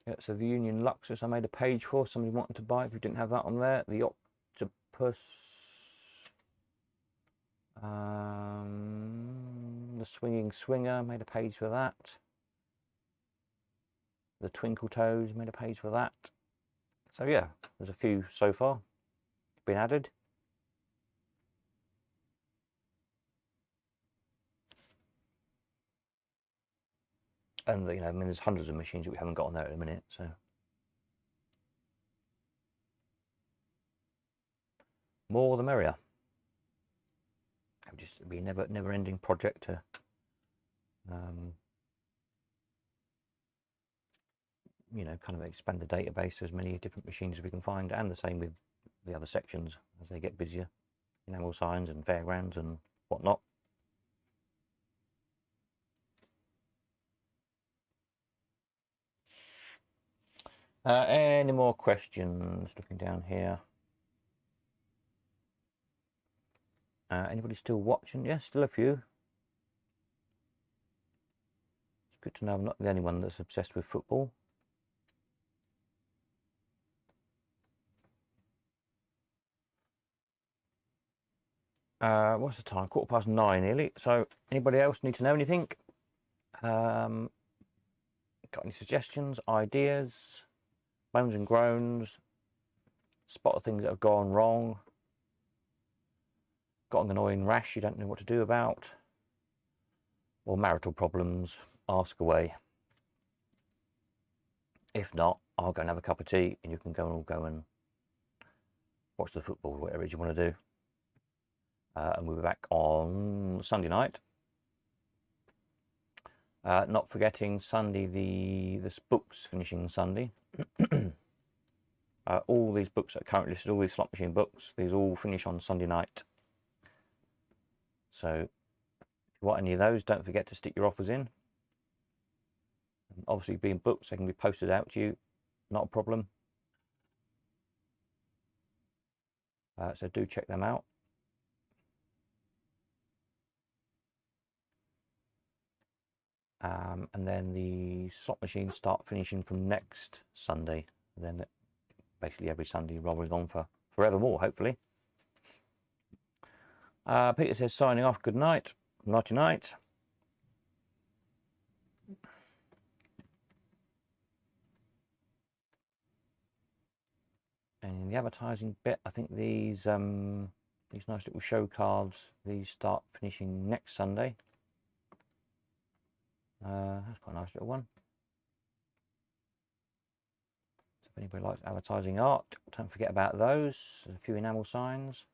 Yeah, so the Union Luxus I made a page for, somebody wanted to buy it, if you didn't have that on there. The Octopus, the Swinging Swinger, made a page for that. The Twinkle Toes, made a page for that. So yeah, there's a few so far been added. And you know, I mean, there's hundreds of machines that we haven't got on there at the minute, so more the merrier. It'll just be a never-ending project to you know, kind of expand the database to as many different machines as we can find, and the same with the other sections as they get busier, enamel signs and fairgrounds and whatnot. Any more questions? Looking down here. Anybody still watching? Yes, still a few. It's good to know I'm not the only one that's obsessed with football. What's the time? 9:15 nearly. So anybody else need to know anything? Got any suggestions, ideas, moans and groans, spot of things that have gone wrong, got an annoying rash you don't know what to do about, or marital problems? Ask away. If not, I'll go and have a cup of tea and you can all go and watch the football, whatever it is you want to do. And we'll be back on Sunday night. Not forgetting Sunday, the books finishing Sunday. All these books that are currently listed, all these slot machine books, these all finish on Sunday night. So if you want any of those, don't forget to stick your offers in. And obviously being books, they can be posted out to you, not a problem. So do check them out. And then the slot machines start finishing from next Sunday. And then basically every Sunday rolling on for forevermore, hopefully. Peter says, signing off, good night. Nighty night. And in the advertising bit, I think these nice little show cards, these start finishing next Sunday. That's quite a nice little one. So if anybody likes advertising art, don't forget about those. There's a few enamel signs.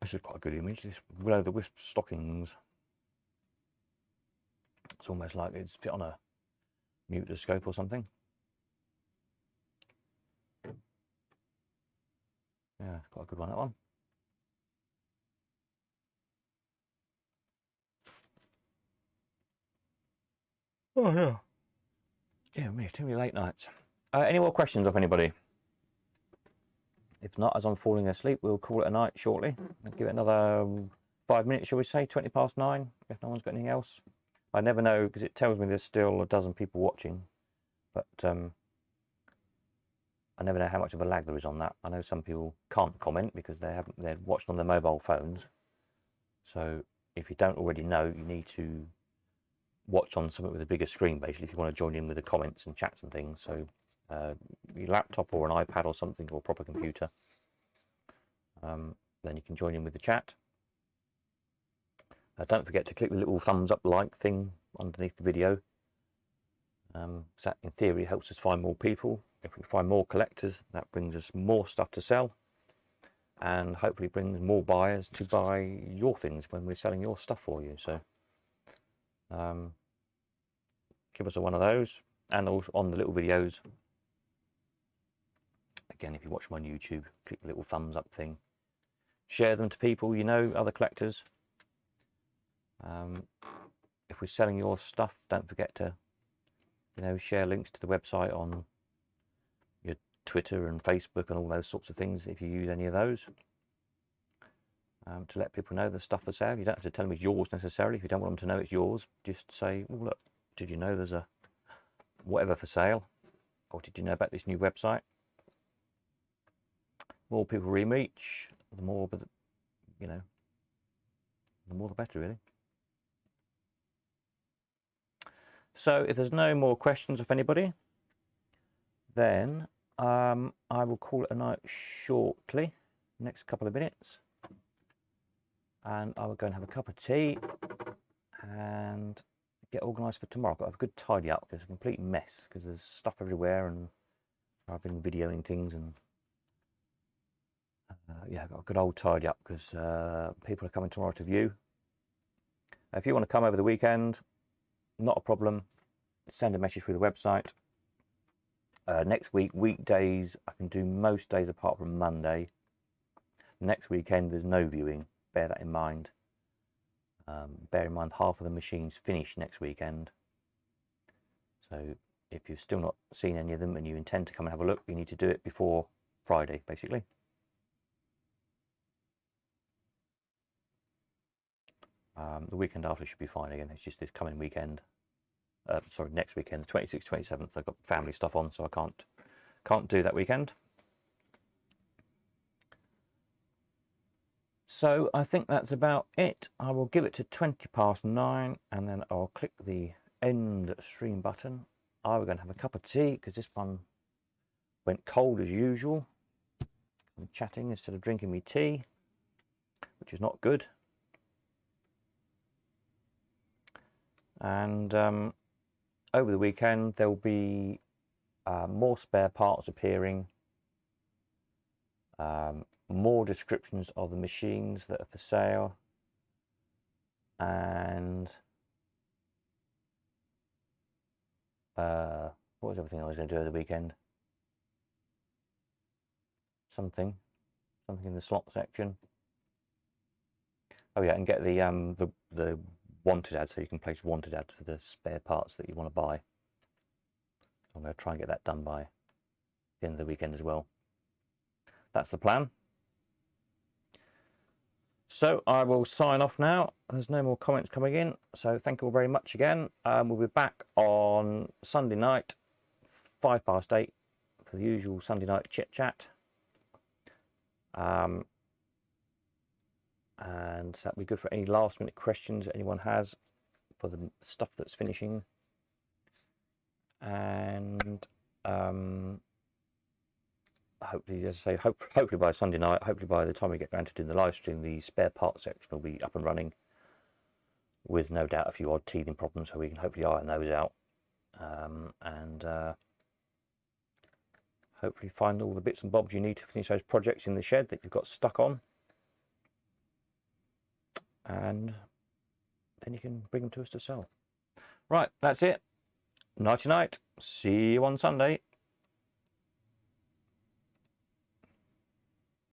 This is quite a good image, this Will-o'-the-wisp stockings. It's almost like it's fit on a mutoscope or something. Yeah, quite a good one, that one. Oh, yeah. Yeah, me, too many late nights. Any more questions off anybody? If not, as I'm falling asleep, we'll call it a night shortly. I'll give it another 5 minutes, shall we say, 20 past 9, if no one's got anything else. I never know, because it tells me there's still a dozen people watching, but I never know how much of a lag there is on that. I know some people can't comment because they're watched on their mobile phones. So if you don't already know, you need to watch on something with a bigger screen, basically, if you want to join in with the comments and chats and things. So your laptop or an iPad or something, or a proper computer, then you can join in with the chat. Don't forget to click the little thumbs up like thing underneath the video. That in theory helps us find more people. If we find more collectors, that brings us more stuff to sell, and hopefully brings more buyers to buy your things when we're selling your stuff for you. So give us one of those, and also on the little videos, again, if you watch them on YouTube, click the little thumbs up thing, share them to people you know, other collectors. If we're selling your stuff, don't forget to, you know, share links to the website on your Twitter and Facebook and all those sorts of things, if you use any of those, to let people know the stuff for sale. You don't have to tell them it's yours necessarily. If you don't want them to know it's yours, just say, well, look, did you know there's a whatever for sale, or did you know about this new website? The more people we reach, the more, you know, the more the better, really. So if there's no more questions of anybody, then I will call it a night shortly, next couple of minutes, and I will go and have a cup of tea and get organised for tomorrow. But I've a good tidy up, because it's a complete mess, because there's stuff everywhere, and I've been videoing things, and yeah, I've got a good old tidy up, because people are coming tomorrow to view. If you want to come over the weekend, not a problem, send a message through the website. Next week, weekdays, I can do most days apart from Monday. Next weekend, there's no viewing, bear that in mind. Bear in mind, half of the machines finish next weekend. So if you've still not seen any of them and you intend to come and have a look, you need to do it before Friday, basically. The weekend after should be fine again. It's just this coming weekend. Sorry, next weekend, the 26th, 27th. I've got family stuff on, so I can't do that weekend. So I think that's about it. I will give it to 20 past 9, and then I'll click the end stream button. I'm going to have a cup of tea, because this one went cold as usual. I'm chatting instead of drinking me tea, which is not good. And over the weekend, there will be more spare parts appearing, more descriptions of the machines that are for sale, and what was everything I was going to do over the weekend? Something in the slot section. Oh yeah, and get the wanted ad, so you can place wanted ads for the spare parts that you want to buy. I'm going to try and get that done by the end of the weekend as well. That's the plan. So I will sign off now. There's no more comments coming in, so thank you all very much again. We'll be back on Sunday night, 8:05 for the usual Sunday night chit chat. And that'll be good for any last minute questions that anyone has for the stuff that's finishing. And hopefully, as I say, hopefully by Sunday night, hopefully by the time we get around to doing the live stream, the spare parts section will be up and running, with no doubt a few odd teething problems, so we can hopefully iron those out, and hopefully find all the bits and bobs you need to finish those projects in the shed that you've got stuck on, and then you can bring them to us to sell. Right, that's it. Nighty night. See you on Sunday.